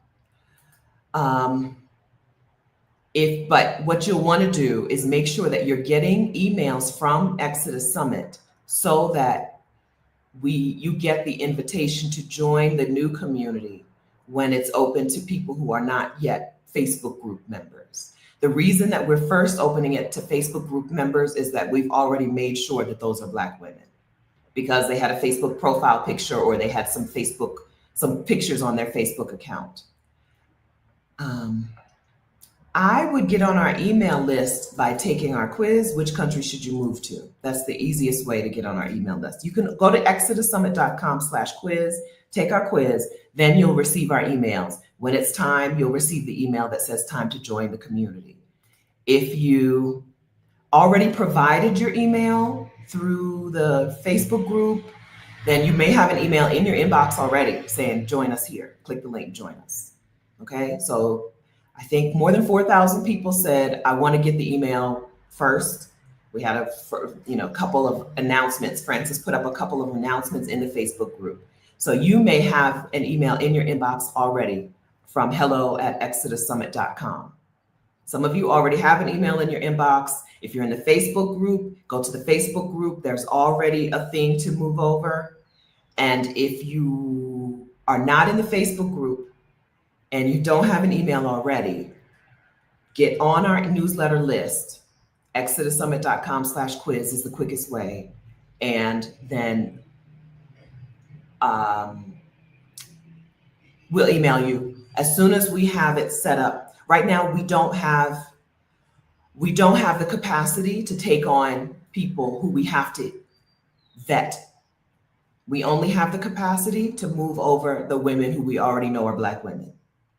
But what you'll want to do is make sure that you're getting emails from Exodus Summit so that you get the invitation to join the new community when it's open to people who are not yet Facebook group members. The reason that we're first opening it to Facebook group members is that we've already made sure that those are Black women, because they had a Facebook profile picture or they had some pictures on their Facebook account. I would get on our email list by taking our quiz, Which Country Should You Move To? That's the easiest way to get on our email list. You can go to ExodusSummit.com/quiz, take our quiz, then you'll receive our emails. When it's time, you'll receive the email that says time to join the community. If you already provided your email through the Facebook group, then you may have an email in your inbox already saying, join us here. Click the link, join us. Okay, so I think more than 4,000 people said, I want to get the email first. We had a couple of announcements. Francis put up a couple of announcements in the Facebook group. So you may have an email in your inbox already from hello@exodussummit.com. Some of you already have an email in your inbox. If you're in the Facebook group, go to the Facebook group. There's already a thing to move over. And if you are not in the Facebook group and you don't have an email already, get on our newsletter list. ExodusSummit.com/quiz is the quickest way. And then we'll email you as soon as we have it set up. Right now, we don't have the capacity to take on people who we have to vet. We only have the capacity to move over the women who we already know are Black women.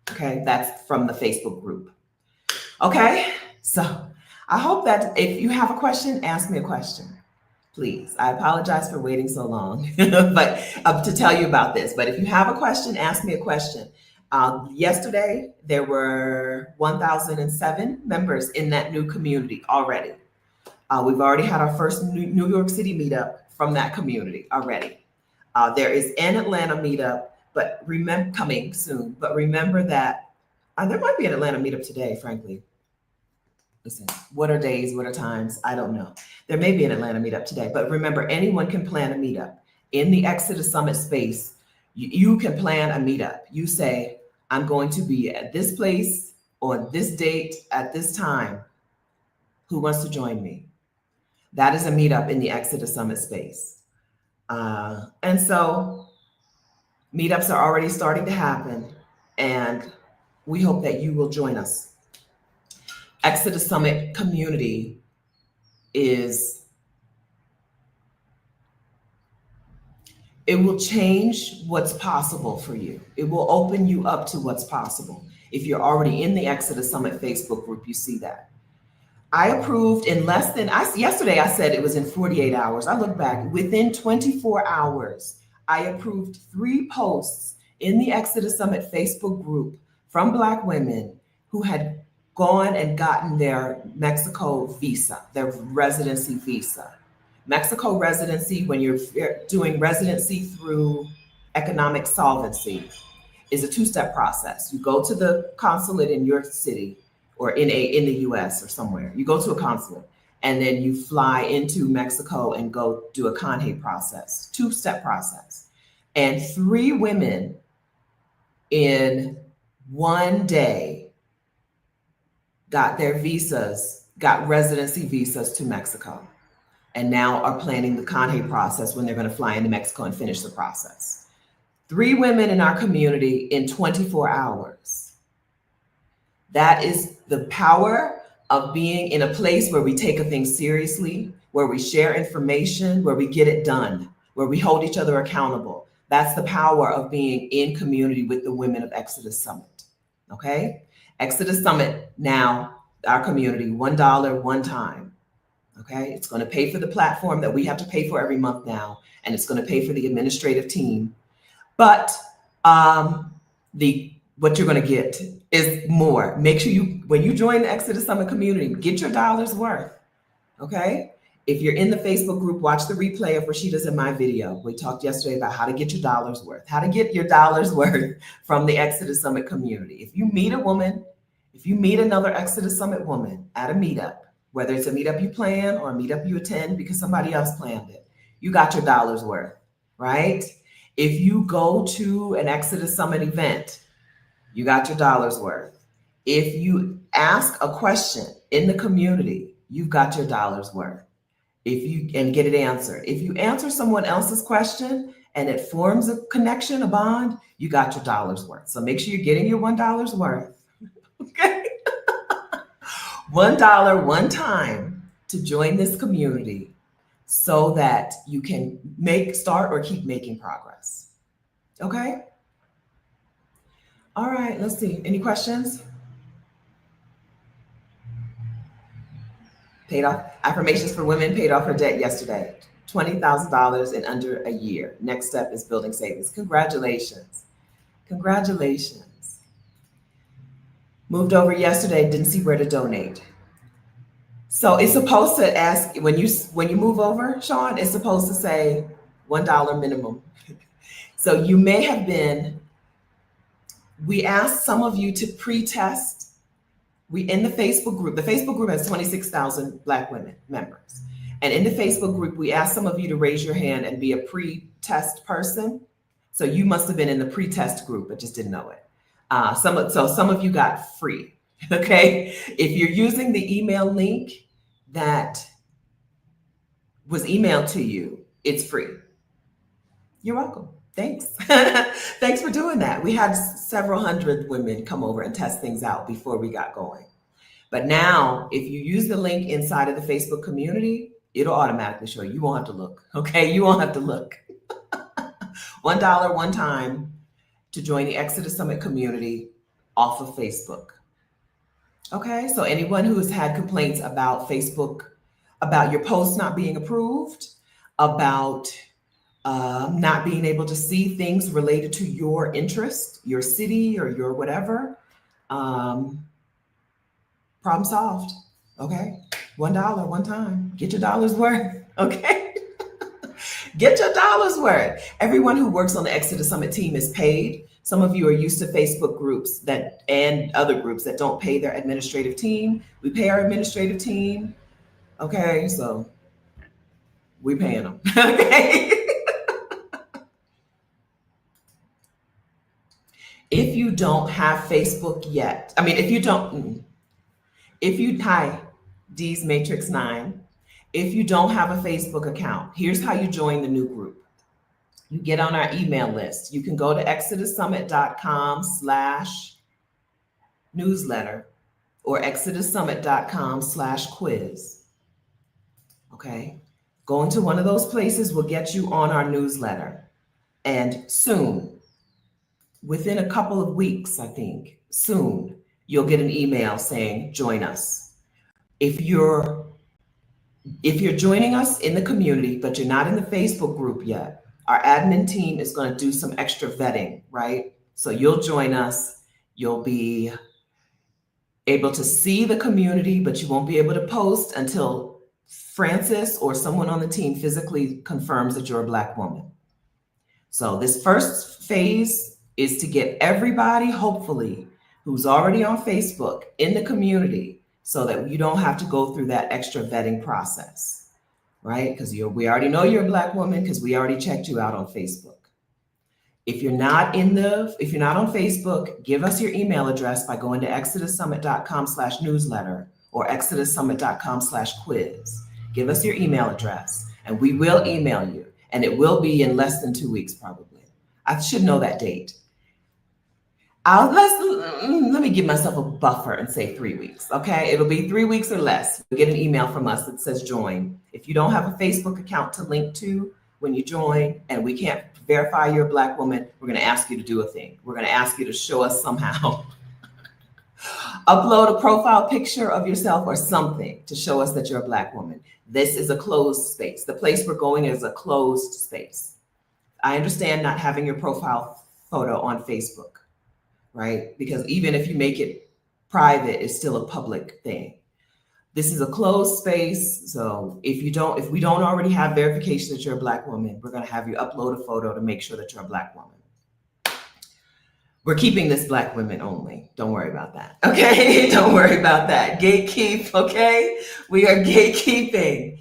Okay, that's from the Facebook group. Okay, so I hope that if you have a question, ask me a question, please. I apologize for waiting so long, but to tell you about this. But if you have a question, ask me a question. Yesterday, there were 1,007 members in that new community already. We've already had our first New York City meetup from that community already. There is an Atlanta meetup, but remember, coming soon. But remember that there might be an Atlanta meetup today, frankly. Listen, what are days, what are times? I don't know. There may be an Atlanta meetup today, but remember, anyone can plan a meetup. In the Exodus Summit space, you can plan a meetup. You say, I'm going to be at this place on this date at this time. Who wants to join me? That is a meetup in the Exodus Summit space. And so meetups are already starting to happen, and we hope that you will join us. Exodus Summit community it will change what's possible for you. It will open you up to what's possible. If you're already in the Exodus Summit Facebook group, you see that. I approved in yesterday I said it was in 48 hours. I look back, within 24 hours, I approved 3 posts in the Exodus Summit Facebook group from Black women who had gone and gotten their Mexico visa, their residency visa. Mexico residency, when you're doing residency through economic solvency, is a 2-step process. You go to the consulate in your city or in the US or somewhere. You go to a consulate and then you fly into Mexico and go do a CONHE process, 2-step process. And 3 women in one day got their visas, got residency visas to Mexico, and now are planning the CONHE process when they're going to fly into Mexico and finish the process. 3 women in our community in 24 hours. That is the power of being in a place where we take a thing seriously, where we share information, where we get it done, where we hold each other accountable. That's the power of being in community with the women of Exodus Summit. Okay? Exodus Summit now, our community, $1 one time. Okay? It's going to pay for the platform that we have to pay for every month now, and it's going to pay for the administrative team. But what you're going to get is more. Make sure when you join the Exodus Summit community, get your dollars worth. Okay? If you're in the Facebook group, watch the replay of Rashida's and my video. We talked yesterday about how to get your dollars worth, how to get your dollars worth from the Exodus Summit community. If you meet a woman, if you meet another Exodus Summit woman at a meetup, whether it's a meetup you plan or a meetup you attend because somebody else planned it, you got your dollars worth, right? If you go to an Exodus Summit event, you got your dollars worth. If you ask a question in the community, you've got your dollars worth. And get it answered. If you answer someone else's question and it forms a connection, a bond, you got your dollars worth. So make sure you're getting your $1 worth. Okay? $1 one time to join this community so that you can start or keep making progress. Okay? All right, let's see. Any questions? Paid off. Affirmations for Women paid off her debt yesterday. $20,000 in under a year. Next step is building savings. Congratulations. Congratulations. Moved over yesterday, didn't see where to donate. So it's supposed to ask, when you move over, Sean, it's supposed to say $1 minimum. So you may have we asked some of you to pre-test. In the Facebook group has 26,000 Black women members. And in the Facebook group, we asked some of you to raise your hand and be a pre-test person. So you must have been in the pre-test group, but just didn't know it. Some of you got free, okay? If you're using the email link that was emailed to you, it's free. You're welcome. Thanks. Thanks for doing that. We had several hundred women come over and test things out before we got going. But now, if you use the link inside of the Facebook community, it'll automatically show you. You won't have to look, okay? You won't have to look. $1 one time to join the Exodus Summit community off of Facebook. Okay, so anyone who has had complaints about Facebook, about your posts not being approved, about not being able to see things related to your interest, your city, or your whatever, problem solved. Okay, $1 one time. Get your dollar's worth, okay? Get your dollar's worth. Everyone who works on the Exodus Summit team is paid. Some of you are used to Facebook groups that and other groups that don't pay their administrative team. We pay our administrative team, okay? So we paying them, okay? If you don't have Facebook yet, hi, D's Matrix 9. If you don't have a Facebook account, here's how you join the new group. You get on our email list. You can go to exodussummit.com/newsletter or exodussummit.com/quiz. Okay. Going to one of those places will get you on our newsletter. And soon, within a couple of weeks, I think, soon, you'll get an email saying, join us. If you're joining us in the community, but you're not in the Facebook group yet, our admin team is going to do some extra vetting, right? So you'll join us, you'll be able to see the community, but you won't be able to post until Francis or someone on the team physically confirms that you're a Black woman. So this first phase is to get everybody, hopefully, who's already on Facebook in the community so that you don't have to go through that extra vetting process, right? Because we already know you're a Black woman because we already checked you out on Facebook. If you're not on Facebook, give us your email address by going to exodussummit.com/newsletter or exodussummit.com/quiz. Give us your email address and we will email you. And it will be in less than 2 weeks, probably. I should know that date. Let me give myself a buffer and say 3 weeks, okay? It'll be 3 weeks or less. You'll get an email from us that says join. If you don't have a Facebook account to link to when you join and we can't verify you're a Black woman, we're gonna ask you to do a thing. We're gonna ask you to show us somehow. Upload a profile picture of yourself or something to show us that you're a Black woman. This is a closed space. The place we're going is a closed space. I understand not having your profile photo on Facebook, right? Because even if you make it private, it's still a public thing. This is a closed space. So if we don't already have verification that you're a Black woman, we're gonna have you upload a photo to make sure that you're a Black woman. We're keeping this Black women only. Don't worry about that, okay? Don't worry about that. Gatekeep, okay? We are gatekeeping.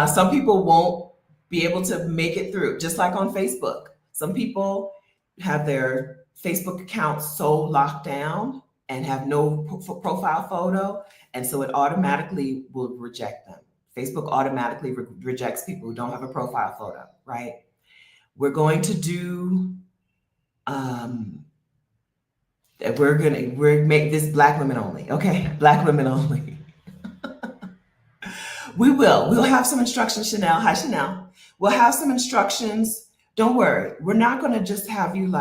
Some people won't be able to make it through, just like on Facebook. Some people have their Facebook account so locked down and have no profile photo, and so it automatically will reject them. Facebook automatically rejects people who don't have a profile photo, right? We're going to do, we're make this Black women only, okay? Black women only. We'll have some instructions, Chanel. Hi, Chanel. We'll have some instructions. Don't worry. We're not going to just have you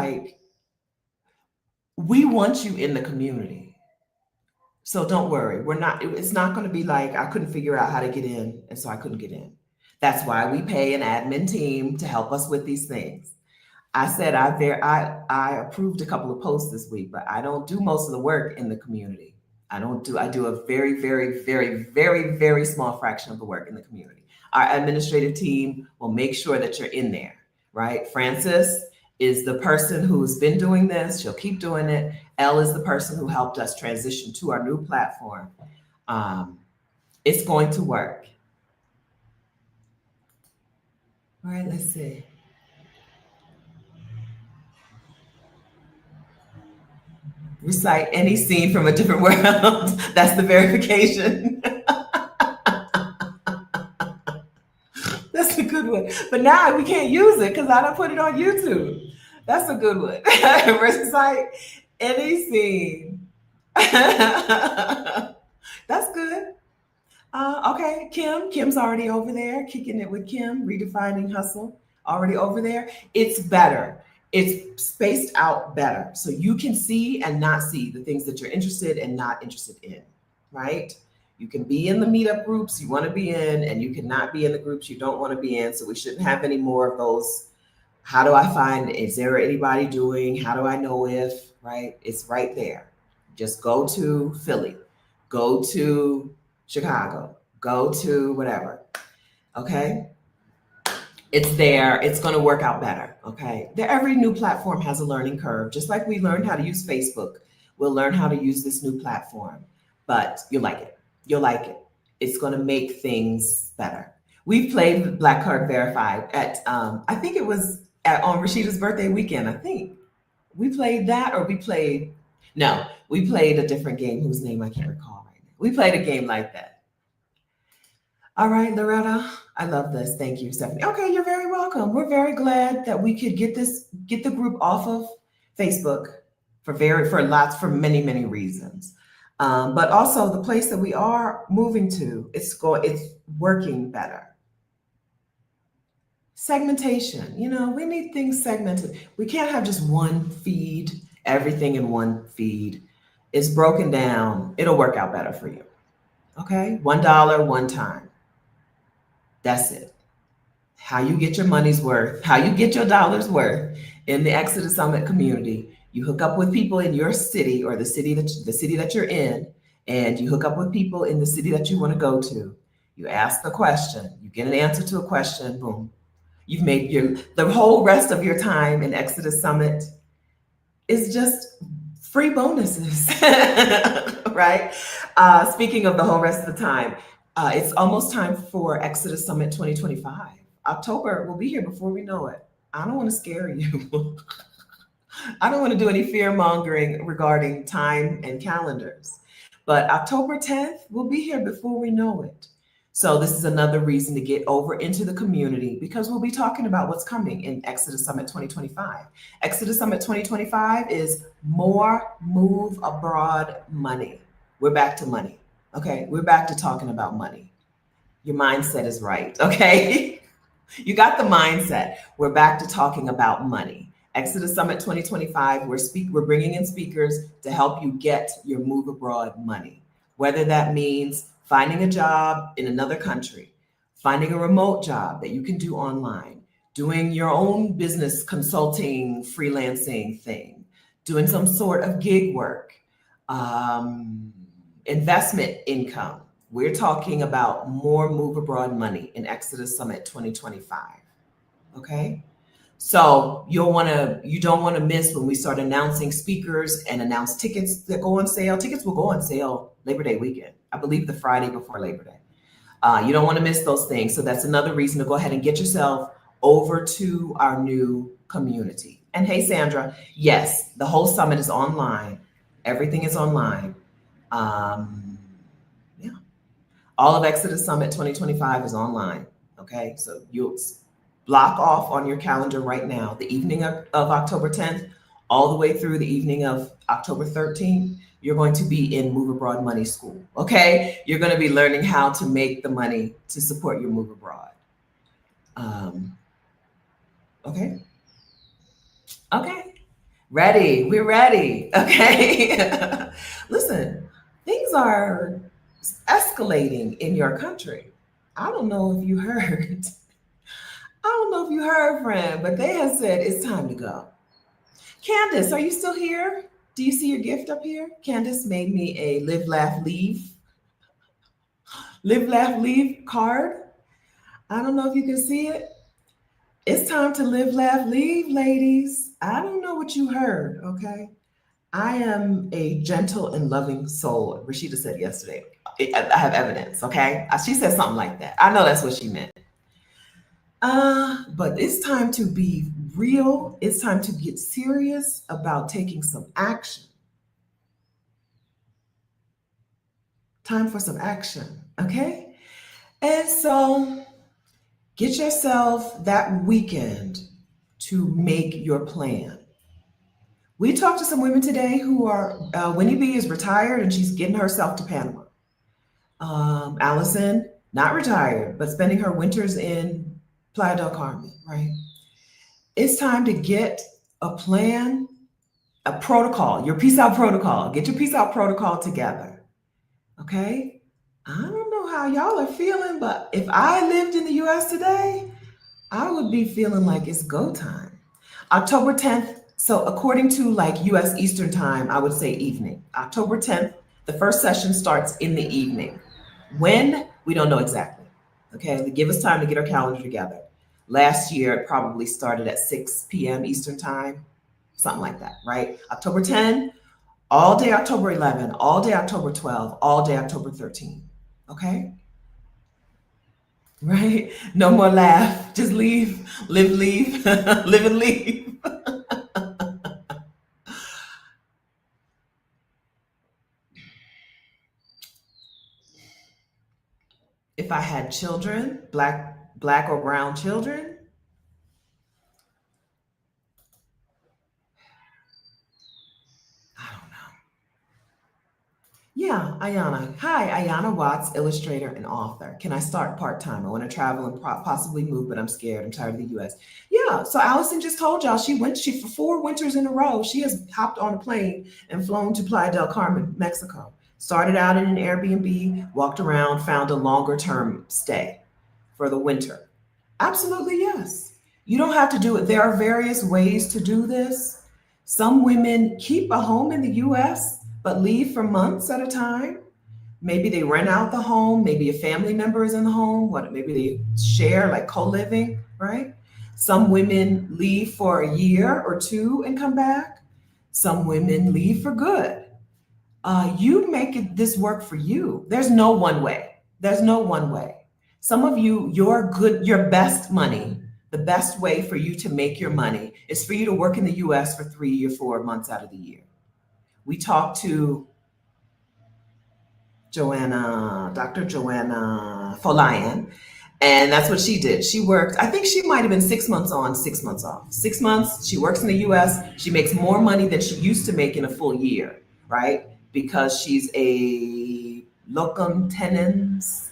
we want you in the community. So don't worry. It's not going to be like, I couldn't figure out how to get in, and so I couldn't get in. That's why we pay an admin team to help us with these things. I said I approved a couple of posts this week, but I don't do most of the work in the community. I do a very, very, very, very, very small fraction of the work in the community. Our administrative team will make sure that you're in there, right? Francis is the person who's been doing this. She'll keep doing it. Elle is the person who helped us transition to our new platform. It's going to work. All right, let's see. Recite any scene from a different world. That's the verification. That's a good one. But now we can't use it because I don't put it on YouTube. That's a good one. Recite any scene. That's good. Okay, Kim's already over there, kicking it with Kim, redefining hustle, already over there. It's better. It's spaced out better. So you can see and not see the things that you're interested and not interested in, right? You can be in the meetup groups you want to be in, and you cannot be in the groups you don't want to be in. So we shouldn't have any more of those. How do I find, is there anybody doing? How do I know if, right? It's right there. Just go to Philly, go to Chicago, go to whatever. Okay. It's there. It's going to work out better. Okay. Every new platform has a learning curve. Just like we learned how to use Facebook, we'll learn how to use this new platform. But you'll like it. You'll like it. It's going to make things better. We played Black Card Verified at, I think it was on Rashida's birthday weekend. I think we played that, or we played a different game whose name I can't recall right now. We played a game like that. All right, Loretta, I love this. Thank you, Stephanie. Okay, you're very welcome. We're very glad that we could get the group off of Facebook for many, many reasons. But also the place that we are moving to, it's working better. Segmentation, we need things segmented. We can't have just one feed, everything in one feed. It's broken down. It'll work out better for you. Okay, $1, one time. That's it. How you get your money's worth, how you get your dollar's worth in the Exodus Summit community. You hook up with people in your city or the city that you're in, and you hook up with people in the city that you want to go to. You ask the question, you get an answer to a question, boom. You've made the whole rest of your time in Exodus Summit is just free bonuses, right? Speaking of the whole rest of the time, it's almost time for Exodus Summit 2025. October will be here before we know it. I don't want to scare you. I don't want to do any fear mongering regarding time and calendars, but October 10th will be here before we know it. So this is another reason to get over into the community, because we'll be talking about what's coming in Exodus Summit 2025. Exodus Summit 2025 is more move abroad money. We're back to money. Okay, we're back to talking about money. Your mindset is right, okay? You got the mindset. We're back to talking about money. Exodus Summit 2025, we're bringing in speakers to help you get your move abroad money. Whether that means finding a job in another country, finding a remote job that you can do online, doing your own business consulting, freelancing thing, doing some sort of gig work, investment income. We're talking about more move abroad money in Exodus Summit 2025. Okay? So you don't want to miss when we start announcing speakers and announce tickets that go on sale. Tickets will go on sale Labor Day weekend, I believe the Friday before Labor Day. You don't want to miss those things. So that's another reason to go ahead and get yourself over to our new community. And hey, Sandra, yes, the whole summit is online. Everything is online. All of Exodus Summit 2025 is online. Okay, so you'll block off on your calendar right now, the evening of October 10th, all the way through the evening of October 13th, you're going to be in Move Abroad Money School, okay? You're going to be learning how to make the money to support your move abroad. Okay? Okay, ready, we're ready, okay? Listen, things are escalating in your country. I don't know if you heard. Friend, but they have said it's time to go. Candace, are you still here? Do you see your gift up here? Candace made me a Live, Laugh, Leave card. I don't know if you can see it. It's time to live, laugh, leave, ladies. I don't know what you heard, okay? I am a gentle and loving soul, Rashida said yesterday. I have evidence, okay? She said something like that. I know that's what she meant. But it's time to be real. It's time to get serious about taking some action. Time for some action, okay? And so get yourself that weekend to make your plan. We talked to some women today who are, Winnie B is retired and she's getting herself to Panama. Allison, not retired, but spending her winters in Playa del Carmen, right? It's time to get a plan, a protocol, your peace out protocol. Get your peace out protocol together, okay? I don't know how y'all are feeling, but if I lived in the US today, I would be feeling like it's go time. October 10th, so according to like US Eastern time, I would say evening. October 10th, the first session starts in the evening. When? We don't know exactly. Okay, give us time to get our calendar together. Last year, it probably started at 6 p.m. Eastern time, something like that, right? October 10, all day October 11, all day October 12, all day October 13. Okay? Right? No more laugh. Just leave, live, leave, live and leave. If I had children, black or brown children, I don't know. Yeah, Ayana. Hi, Ayana Watts, illustrator and author. Can I start part-time? I want to travel and possibly move, but I'm scared. I'm tired of the US. Yeah, so Allison just told y'all she for 4 winters in a row, she has hopped on a plane and flown to Playa del Carmen, Mexico. Started out in an Airbnb, walked around, found a longer term stay for the winter. Absolutely, yes. You don't have to do it. There are various ways to do this. Some women keep a home in the US, but leave for months at a time. Maybe they rent out the home. Maybe a family member is in the home. Maybe they share, like co-living, right? Some women leave for a year or 2 and come back. Some women leave for good. You make this work for you. There's no one way. There's no one way. Some of you, your best money, the best way for you to make your money is for you to work in the US for 3 or 4 months out of the year. We talked to Dr. Joanna Folayan, and that's what she did. She worked, I think she might have been 6 months on, 6 months off. 6 months, she works in the US, she makes more money than she used to make in a full year, right? Because she's a locum tenens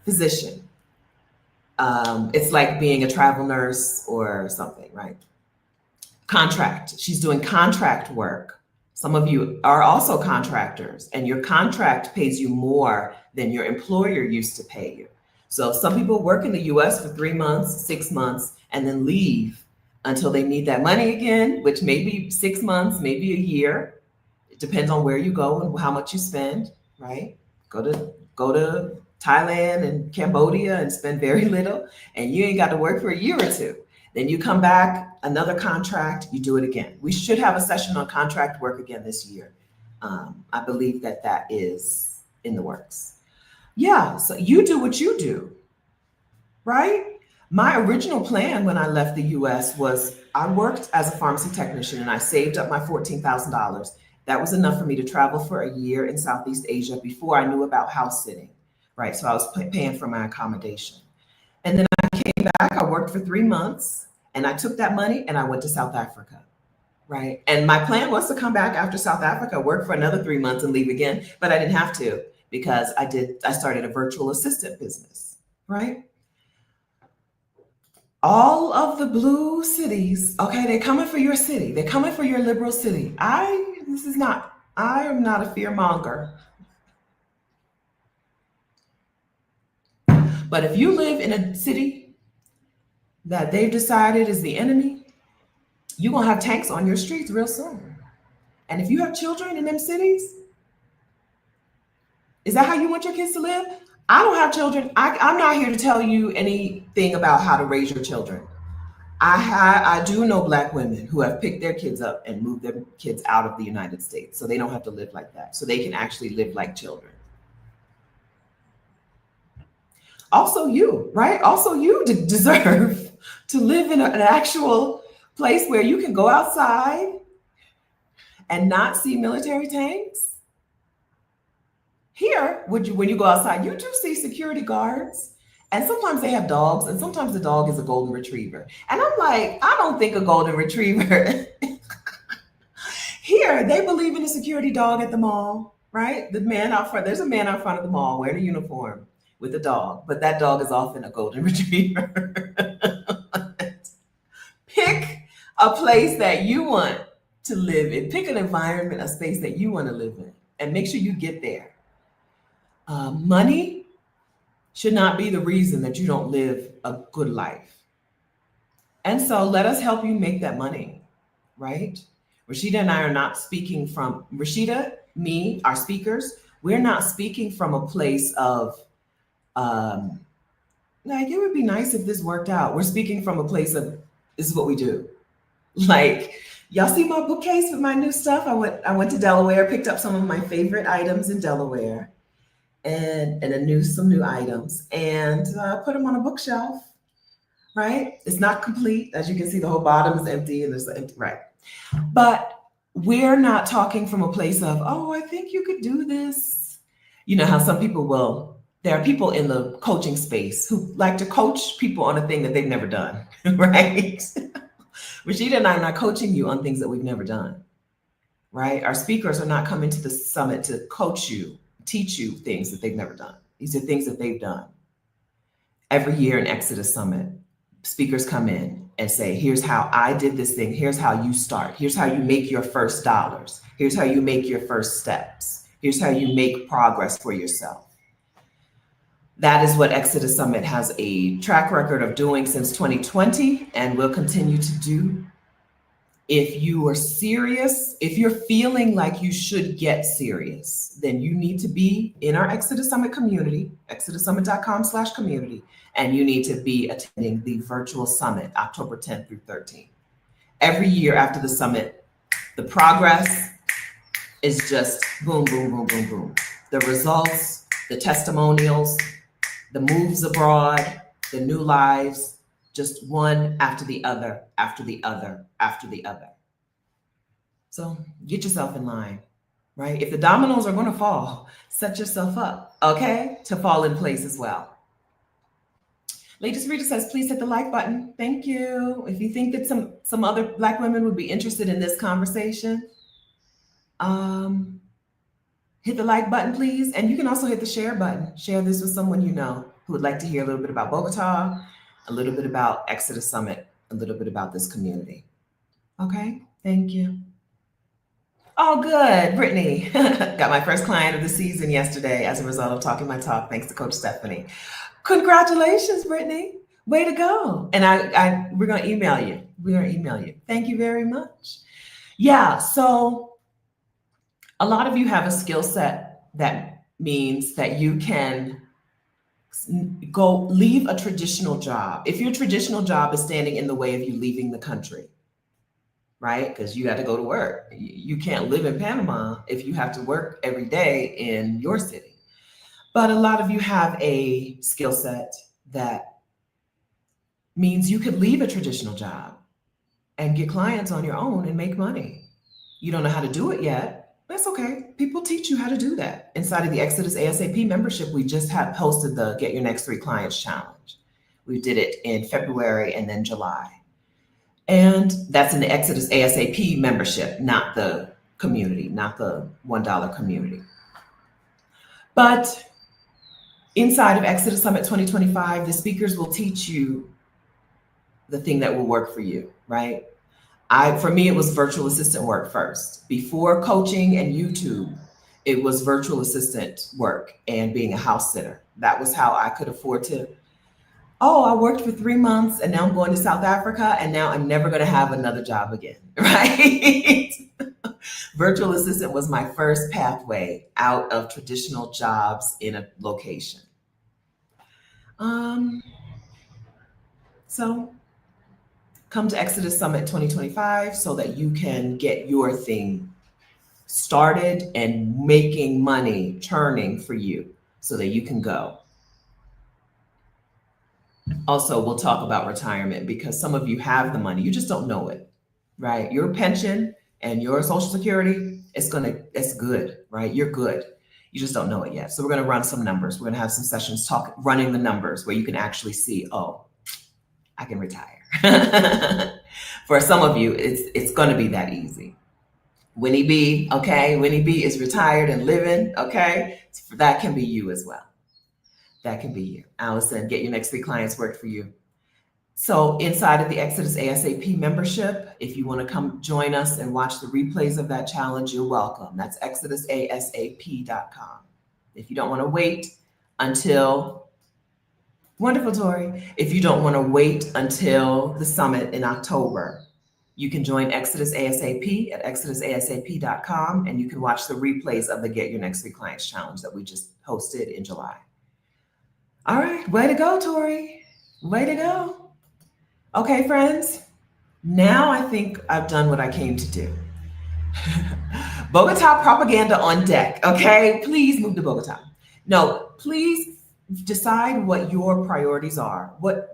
physician. It's like being a travel nurse or something, right? Contract. She's doing contract work. Some of you are also contractors, and your contract pays you more than your employer used to pay you. So some people work in the US for 3 months, 6 months, and then leave until they need that money again, which may be 6 months, maybe a year. It depends on where you go and how much you spend, right? Go to Thailand and Cambodia and spend very little, and you ain't got to work for a year or 2. Then you come back, another contract, you do it again. We should have a session on contract work again this year. I believe that is in the works. Yeah, so you do what you do, right? My original plan when I left the US was I worked as a pharmacy technician and I saved up my $14,000. That was enough for me to travel for a year in Southeast Asia before I knew about house sitting, right? So I was paying for my accommodation. And then I came back, I worked for 3 months, and I took that money and I went to South Africa, right? And my plan was to come back after South Africa, work for another 3 months and leave again, but I didn't have to because I started a virtual assistant business, right? All of the blue cities, okay, they're coming for your city. They're coming for your liberal city. I am not a fear monger. But if you live in a city that they've decided is the enemy, you're gonna have tanks on your streets real soon. And if you have children in them cities, is that how you want your kids to live? I don't have children. I'm not here to tell you anything about how to raise your children. I do know Black women who have picked their kids up and moved their kids out of the United States so they don't have to live like that, so they can actually live like children. Also you, right? Also you deserve to live in an actual place where you can go outside and not see military tanks. Here, when you go outside, you do see security guards, and sometimes they have dogs, and sometimes the dog is a golden retriever. And I'm like, I don't think a golden retriever. Here, they believe in a security dog at the mall, right? The man out front, there's a man out front of the mall wearing a uniform with a dog, but that dog is often a golden retriever. Pick a place that you want to live in. Pick an environment, a space that you want to live in, and make sure you get there. Money should not be the reason that you don't live a good life. And so let us help you make that money, right? Rashida and I are not speaking from, Rashida, me, our speakers, we're not speaking from a place of, like, it would be nice if this worked out. We're speaking from a place of, this is what we do. Like, y'all see my bookcase with my new stuff? I went to Delaware, picked up some of my favorite items in Delaware, and some new items, and put them on a bookshelf. Right? It's not complete. As you can see, the whole bottom is empty, and there's empty, right? But we're not talking from a place of, oh, I think you could do this. You know how some people will, there are people in the coaching space who like to coach people on a thing that they've never done, right? Rashida and I are not coaching you on things that we've never done, right? Our speakers are not coming to the summit to coach you, teach you things that they've never done. These are things that they've done. Every year in Exodus Summit, speakers come in and say, here's how I did this thing. Here's how you start. Here's how you make your first dollars. Here's how you make your first steps. Here's how you make progress for yourself. That is what Exodus Summit has a track record of doing since 2020 and will continue to do. If you are serious, if you're feeling like you should get serious, then you need to be in our Exodus Summit community, exodussummit.com/community, and you need to be attending the virtual summit October 10th through 13th. Every year after the summit, the progress is just boom, boom, boom, boom, boom. The results, the testimonials, the moves abroad, the new lives, just one after the other, after the other, after the other. So get yourself in line, right? If the dominoes are going to fall, set yourself up, okay, to fall in place as well. Latest Reader says, please hit the like button. Thank you. If you think that some other Black women would be interested in this conversation, hit the like button, please. And you can also hit the share button. Share this with someone you know who would like to hear a little bit about Bogota, a little bit about Exodus Summit, a little bit about this community. Okay, thank you. Oh, good, Brittany. Got my first client of the season yesterday as a result of talking my talk, thanks to Coach Stephanie. Congratulations, Brittany. Way to go. And we're gonna email you. We're gonna email you. Thank you very much. Yeah, so a lot of you have a skill set that means that you can go leave a traditional job. If your traditional job is standing in the way of you leaving the country, right? Because you got to go to work. You can't live in Panama if you have to work every day in your city. But a lot of you have a skill set that means you could leave a traditional job and get clients on your own and make money. You don't know how to do it yet. That's okay. People teach you how to do that. Inside of the Exodus ASAP membership, we just have hosted the Get Your Next 3 Clients Challenge. We did it in February and then July. And that's in the Exodus ASAP membership, not the community, not the $1 community. But inside of Exodus Summit 2025, the speakers will teach you the thing that will work for you, right? For me, it was virtual assistant work first. Before coaching and YouTube, it was virtual assistant work and being a house sitter. That was how I could afford to, I worked for 3 months and now I'm going to South Africa and now I'm never going to have another job again, right? Virtual assistant was my first pathway out of traditional jobs in a location. So come to Exodus Summit 2025 so that you can get your thing started and making money, churning for you so that you can go. Also, we'll talk about retirement because some of you have the money, you just don't know it, right? Your pension and your Social Security, it's good, right? You're good. You just don't know it yet. So we're gonna run some numbers. We're gonna have some sessions running the numbers where you can actually see, I can retire. For some of you, it's going to be that easy. Winnie B, okay? Winnie B is retired and living, okay? That can be you as well. That can be you. Allison, Get Your Next 3 Clients worked for you. So inside of the Exodus ASAP membership, if you want to come join us and watch the replays of that challenge, you're welcome. That's exodusasap.com. If you don't want to wait until wonderful, Tori. If you don't want to wait until the summit in October, You can join Exodus ASAP at exodusasap.com, and you can watch the replays of the Get Your Next 3 Clients Challenge that we just hosted in July. All right, way to go, Tori. Way to go. Okay, friends, now I think I've done what I came to do. Bogota propaganda on deck, okay? Please move to Bogota. No, please decide what your priorities are. What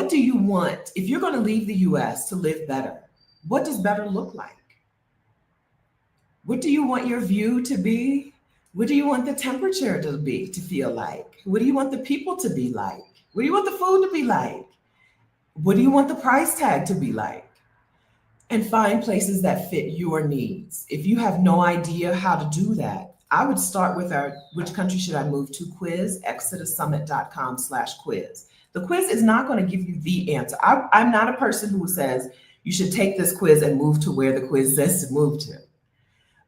do you want? If you're going to leave the US to live better, what does better look like? What do you want your view to be? What do you want the temperature to be, to feel like? What do you want the people to be like? What do you want the food to be like? What do you want the price tag to be like? And find places that fit your needs. If you have no idea how to do that, I would start with our which country should I move to quiz, exodussummit.com/quiz. The quiz is not going to give you the answer. I'm not a person who says you should take this quiz and move to where the quiz says to move to.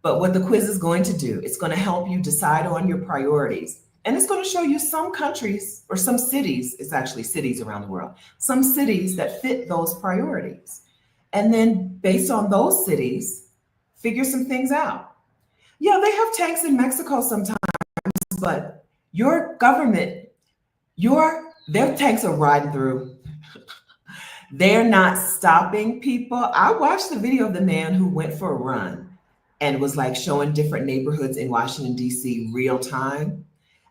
But what the quiz is going to do, it's going to help you decide on your priorities. And it's going to show you some countries or some cities, it's actually cities around the world, some cities that fit those priorities. And then based on those cities, figure some things out. Yeah, they have tanks in Mexico sometimes, but your government, their tanks are riding through. They're not stopping people. I watched the video of the man who went for a run and was like showing different neighborhoods in Washington, D.C. real time.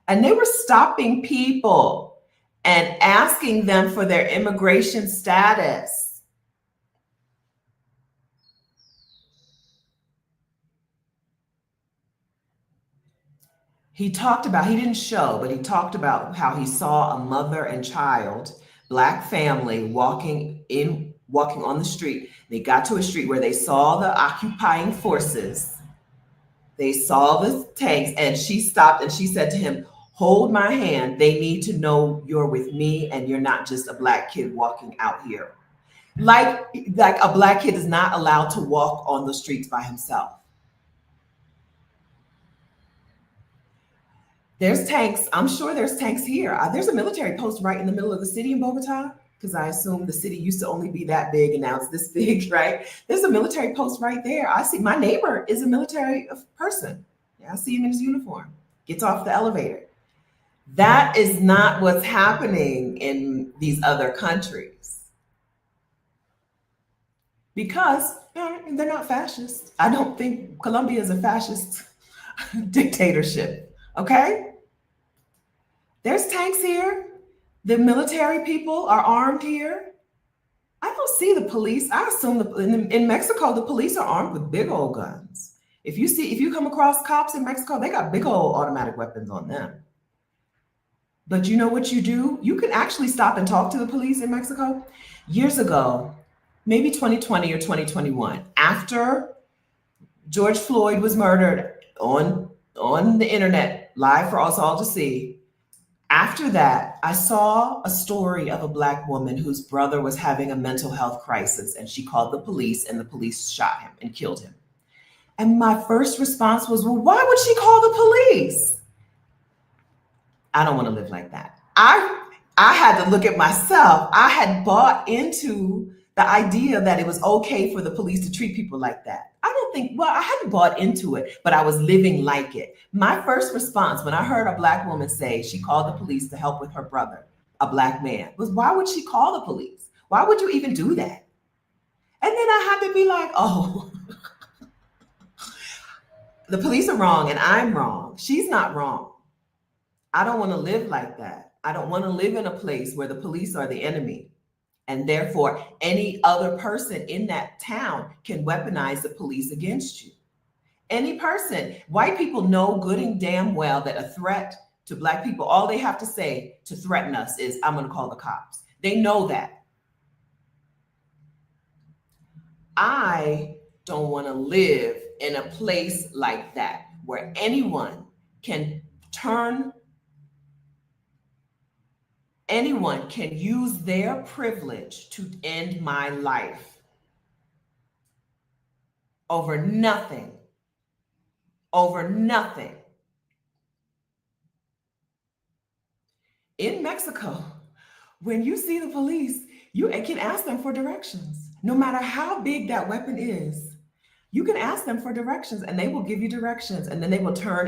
And they were stopping people and asking them for their immigration status. He didn't show, but he talked about how he saw a mother and child, Black family walking on the street. They got to a street where they saw the occupying forces. They saw the tanks, and she stopped and she said to him, "Hold my hand. They need to know you're with me and you're not just a Black kid walking out here." Like a Black kid is not allowed to walk on the streets by himself. There's tanks. I'm sure there's tanks here. There's a military post right in the middle of the city in Bogota, because I assume the city used to only be that big and now it's this big, right? There's a military post right there. I see my neighbor is a military person. Yeah, I see him in his uniform. Gets off the elevator. That is not what's happening in these other countries. Because they're not fascist. I don't think Colombia is a fascist dictatorship, okay? There's tanks here. The military people are armed here. I don't see the police. I assume in Mexico, the police are armed with big old guns. If you come across cops in Mexico, they got big old automatic weapons on them. But you know what you do? You can actually stop and talk to the police in Mexico. Years ago, maybe 2020 or 2021, after George Floyd was murdered on the internet, live for us all to see. After that, I saw a story of a Black woman whose brother was having a mental health crisis, and she called the police, and the police shot him and killed him. And my first response was, well, why would she call the police? I don't want to live like that. I had to look at myself. I had bought into the idea that it was okay for the police to treat people like that. I hadn't bought into it, but I was living like it. My first response when I heard a Black woman say she called the police to help with her brother, a Black man, was, why would she call the police? Why would you even do that? And then I had to be like, oh, the police are wrong and I'm wrong. She's not wrong. I don't want to live like that. I don't want to live in a place where the police are the enemy. And therefore, any other person in that town can weaponize the police against you. Any person. White people know good and damn well that a threat to Black people, all they have to say to threaten us is, I'm going to call the cops. They know that. I don't want to live in a place like that where anyone can use their privilege to end my life over nothing. In Mexico, when you see the police, You can ask them for directions. No matter how big that weapon is, you can ask them for directions and they will give you directions, and then they will turn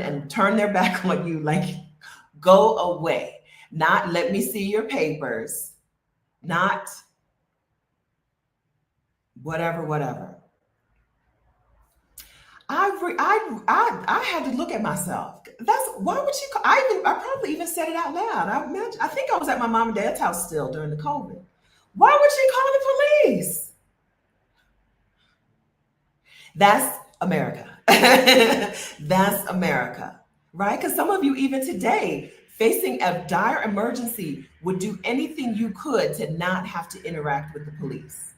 their back on you, like, go away. Not let me see your papers, not whatever. I had to look at myself. That's why would she call? I probably even said it out loud. I think I was at my mom and dad's house still during the COVID. Why would she call the police? That's America. That's America, right? Because some of you, even today, facing a dire emergency, would do anything you could to not have to interact with the police,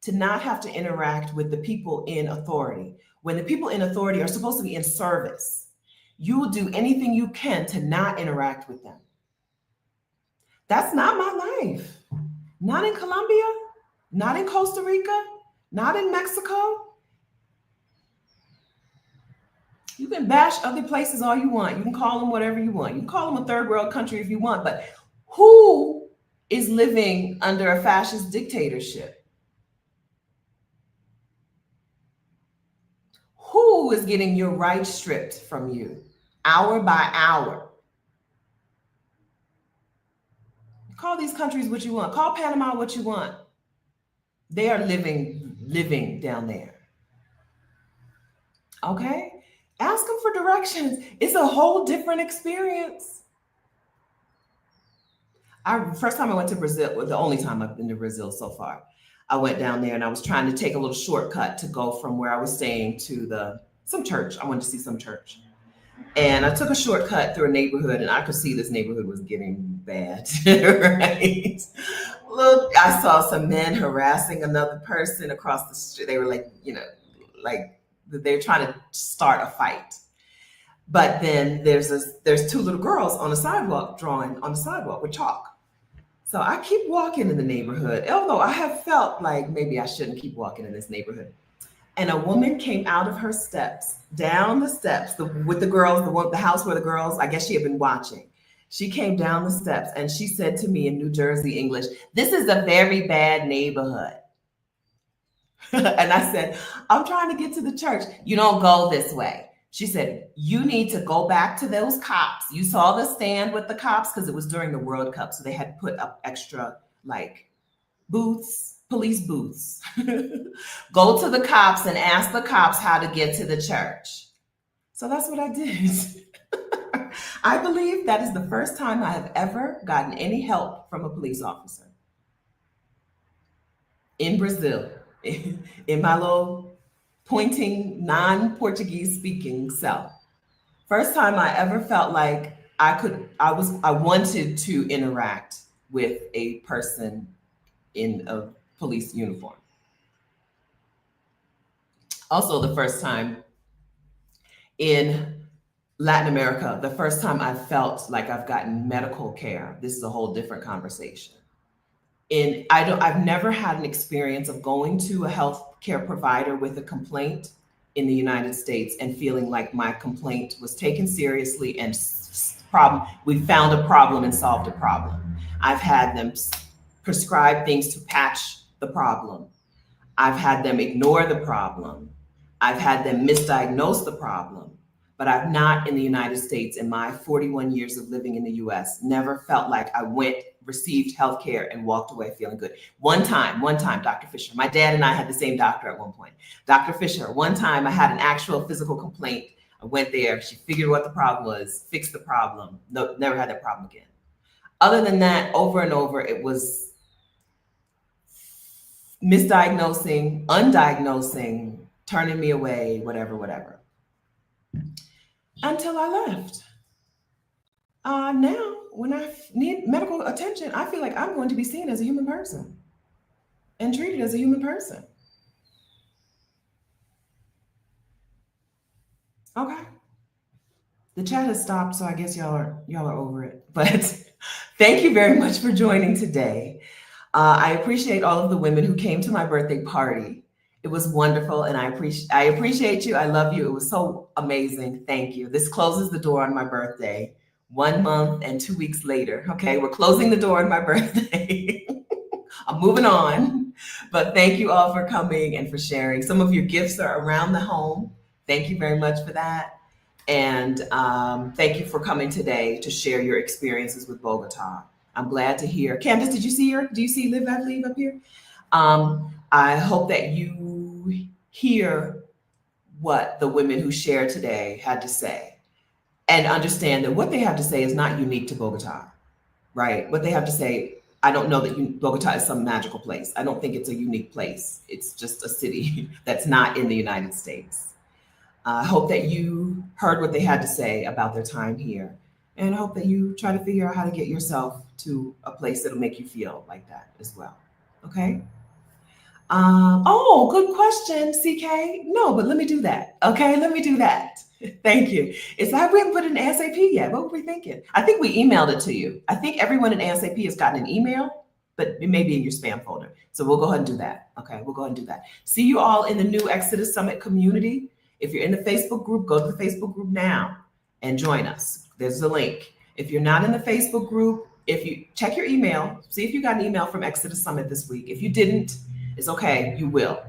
to not have to interact with the people in authority. When the people in authority are supposed to be in service, you will do anything you can to not interact with them. That's not my life. Not in Colombia, not in Costa Rica, not in Mexico. You can bash other places all you want. You can call them whatever you want. You can call them a third world country if you want, but who is living under a fascist dictatorship? Who is getting your rights stripped from you hour by hour? Call these countries what you want. Call Panama what you want. They are living down there. Okay? Ask them for directions. It's a whole different experience. First time I went to Brazil, the only time I've been to Brazil so far, I went down there and I was trying to take a little shortcut to go from where I was staying to some church. I wanted to see some church. And I took a shortcut through a neighborhood, and I could see this neighborhood was getting bad, right? Look, I saw some men harassing another person across the street. They were like, they're trying to start a fight. But then there's two little girls on the sidewalk drawing on the sidewalk with chalk. So I keep walking in the neighborhood, although I have felt like maybe I shouldn't keep walking in this neighborhood. And a woman came out of her steps, down the steps, with the girls, the house where the girls, I guess she had been watching. She came down the steps and she said to me in New Jersey English, "This is a very bad neighborhood." And I said, "I'm trying to get to the church." "You don't go this way." She said, "You need to go back to those cops. You saw the stand with the cops," because it was during the World Cup. So they had put up extra booths, police booths. "Go to the cops and ask the cops how to get to the church." So that's what I did. I believe that is the first time I have ever gotten any help from a police officer in Brazil, in my little pointing, non-Portuguese speaking self. First time I ever felt like I wanted to interact with a person in a police uniform. Also, the first time in Latin America, the first time I felt like I've gotten medical care. This is a whole different conversation. I've never had an experience of going to a healthcare provider with a complaint in the United States and feeling like my complaint was taken seriously and we found a problem and solved a problem. I've had them prescribe things to patch the problem. I've had them ignore the problem. I've had them misdiagnose the problem. But I've not, in the United States, in my 41 years of living in the US, never felt like I received healthcare and walked away feeling good. One time, Dr. Fisher, my dad and I had the same doctor at one point. Dr. Fisher, one time I had an actual physical complaint. I went there, she figured what the problem was, fixed the problem. No, never had that problem again. Other than that, over and over, it was misdiagnosing, undiagnosing, turning me away, whatever. Until I left. Now, when I need medical attention, I feel like I'm going to be seen as a human person and treated as a human person. Okay. The chat has stopped, so I guess y'all are over it. But thank you very much for joining today. I appreciate all of the women who came to my birthday party. It was wonderful, and I appreciate you. I love you. It was so amazing. Thank you. This closes the door on my birthday. 1 month and 2 weeks later. Okay, we're closing the door on my birthday. I'm moving on. But thank you all for coming and for sharing. Some of your gifts are around the home. Thank you very much for that. And thank you for coming today to share your experiences with Bogota. I'm glad to hear. Candace, do you see Live, Laugh, Leave up here? I hope that you hear what the women who shared today had to say and understand that what they have to say is not unique to Bogota, right? What they have to say, I don't know that Bogota is some magical place. I don't think it's a unique place. It's just a city that's not in the United States. I hope that you heard what they had to say about their time here. And I hope that you try to figure out how to get yourself to a place that'll make you feel like that as well. Okay? Oh, good question, CK. No, but let me do that. Okay, let me do that. Thank you. It's like we haven't put it in ASAP yet. What were we thinking? I think we emailed it to you. I think everyone in ASAP has gotten an email, but it may be in your spam folder. So we'll go ahead and do that. Okay, we'll go ahead and do that. See you all in the new Exodus Summit community. If you're in the Facebook group, go to the Facebook group now and join us. There's the link. If you're not in the Facebook group, if you check your email, see if you got an email from Exodus Summit this week. If you didn't, it's okay, you will.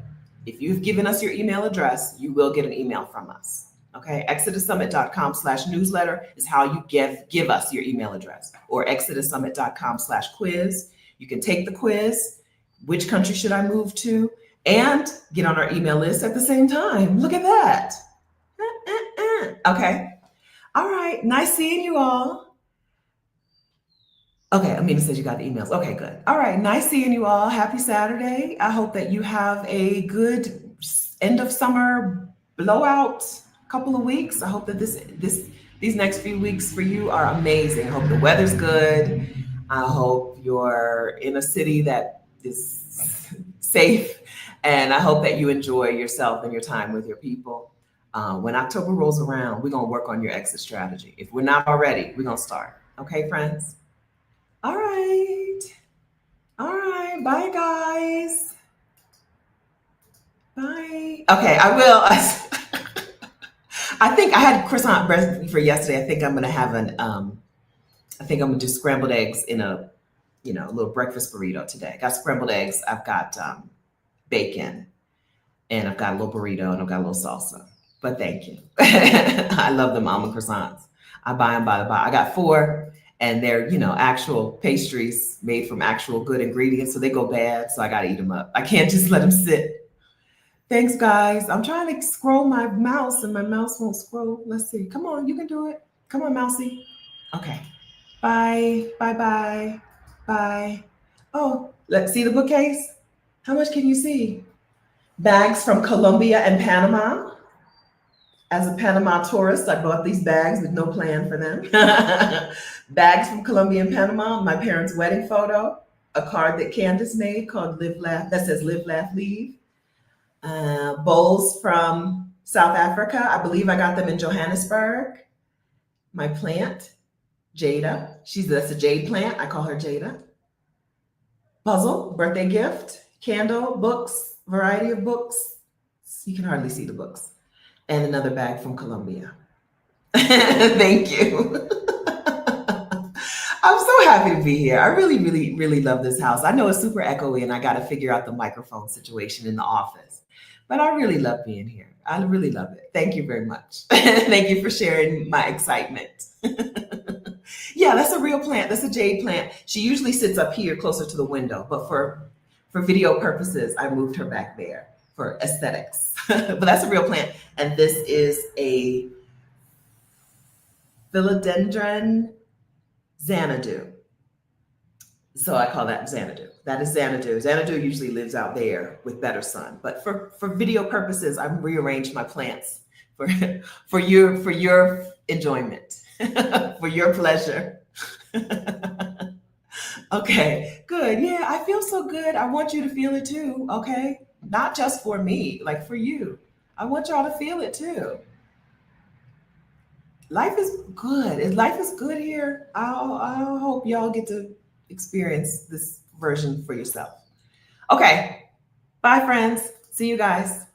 If you've given us your email address, you will get an email from us. Okay, exodussummit.com/newsletter is how you give us your email address, or exodussummit.com/quiz. You can take the quiz, which country should I move to, and get on our email list at the same time. Look at that. Okay, all right, nice seeing you all. Okay, Amina says you got the emails. Okay, good. All right, nice seeing you all. Happy Saturday. I hope that you have a good end of summer blowout couple of weeks. I hope that these next few weeks for you are amazing. I hope the weather's good. I hope you're in a city that is safe, and I hope that you enjoy yourself and your time with your people. When October rolls around, we're gonna work on your exit strategy. If we're not already, we're gonna start. Okay, friends? All right. All right. Bye, guys. Bye. Okay, I will. I think I had croissant recipe for yesterday. I think I'm gonna have I think I'm gonna do scrambled eggs in a little breakfast burrito today. I got scrambled eggs. I've got bacon, and I've got a little burrito, and I've got a little salsa. But thank you. I love them almond croissants. I buy them by the box. I got 4. And they're, actual pastries made from actual good ingredients. So they go bad. So I got to eat them up. I can't just let them sit. Thanks, guys. I'm trying to scroll my mouse and my mouse won't scroll. Let's see. Come on. You can do it. Come on, Mousy. Okay. Bye. Bye. Bye. Bye. Oh, let's see the bookcase. How much can you see? Bags from Colombia and Panama. As a Panama tourist, I bought these bags with no plan for them. Bags from Colombia and Panama, my parents' wedding photo, a card that Candace made called that says Live, Laugh, Leave. Bowls from South Africa. I believe I got them in Johannesburg. My plant, Jada. That's a jade plant. I call her Jada. Puzzle, birthday gift, candle, books, variety of books. You can hardly see the books. And another bag from Colombia. Thank you. I'm so happy to be here. I really, really, really love this house. I know it's super echoey and I got to figure out the microphone situation in the office, but I really love being here. I really love it. Thank you very much. Thank you for sharing my excitement. Yeah, that's a real plant. That's a jade plant. She usually sits up here closer to the window, but for video purposes, I moved her back there for aesthetics. But that's a real plant. And this is a philodendron Xanadu. So I call that Xanadu. That is Xanadu. Xanadu usually lives out there with better sun. But for video purposes, I've rearranged my plants for your enjoyment, for your pleasure. Okay, good. Yeah, I feel so good. I want you to feel it too, okay? Not just for me, like for you. I want y'all to feel it too. Life is good. If life is good here, I hope y'all get to experience this version for yourself. Okay, bye friends. See you guys.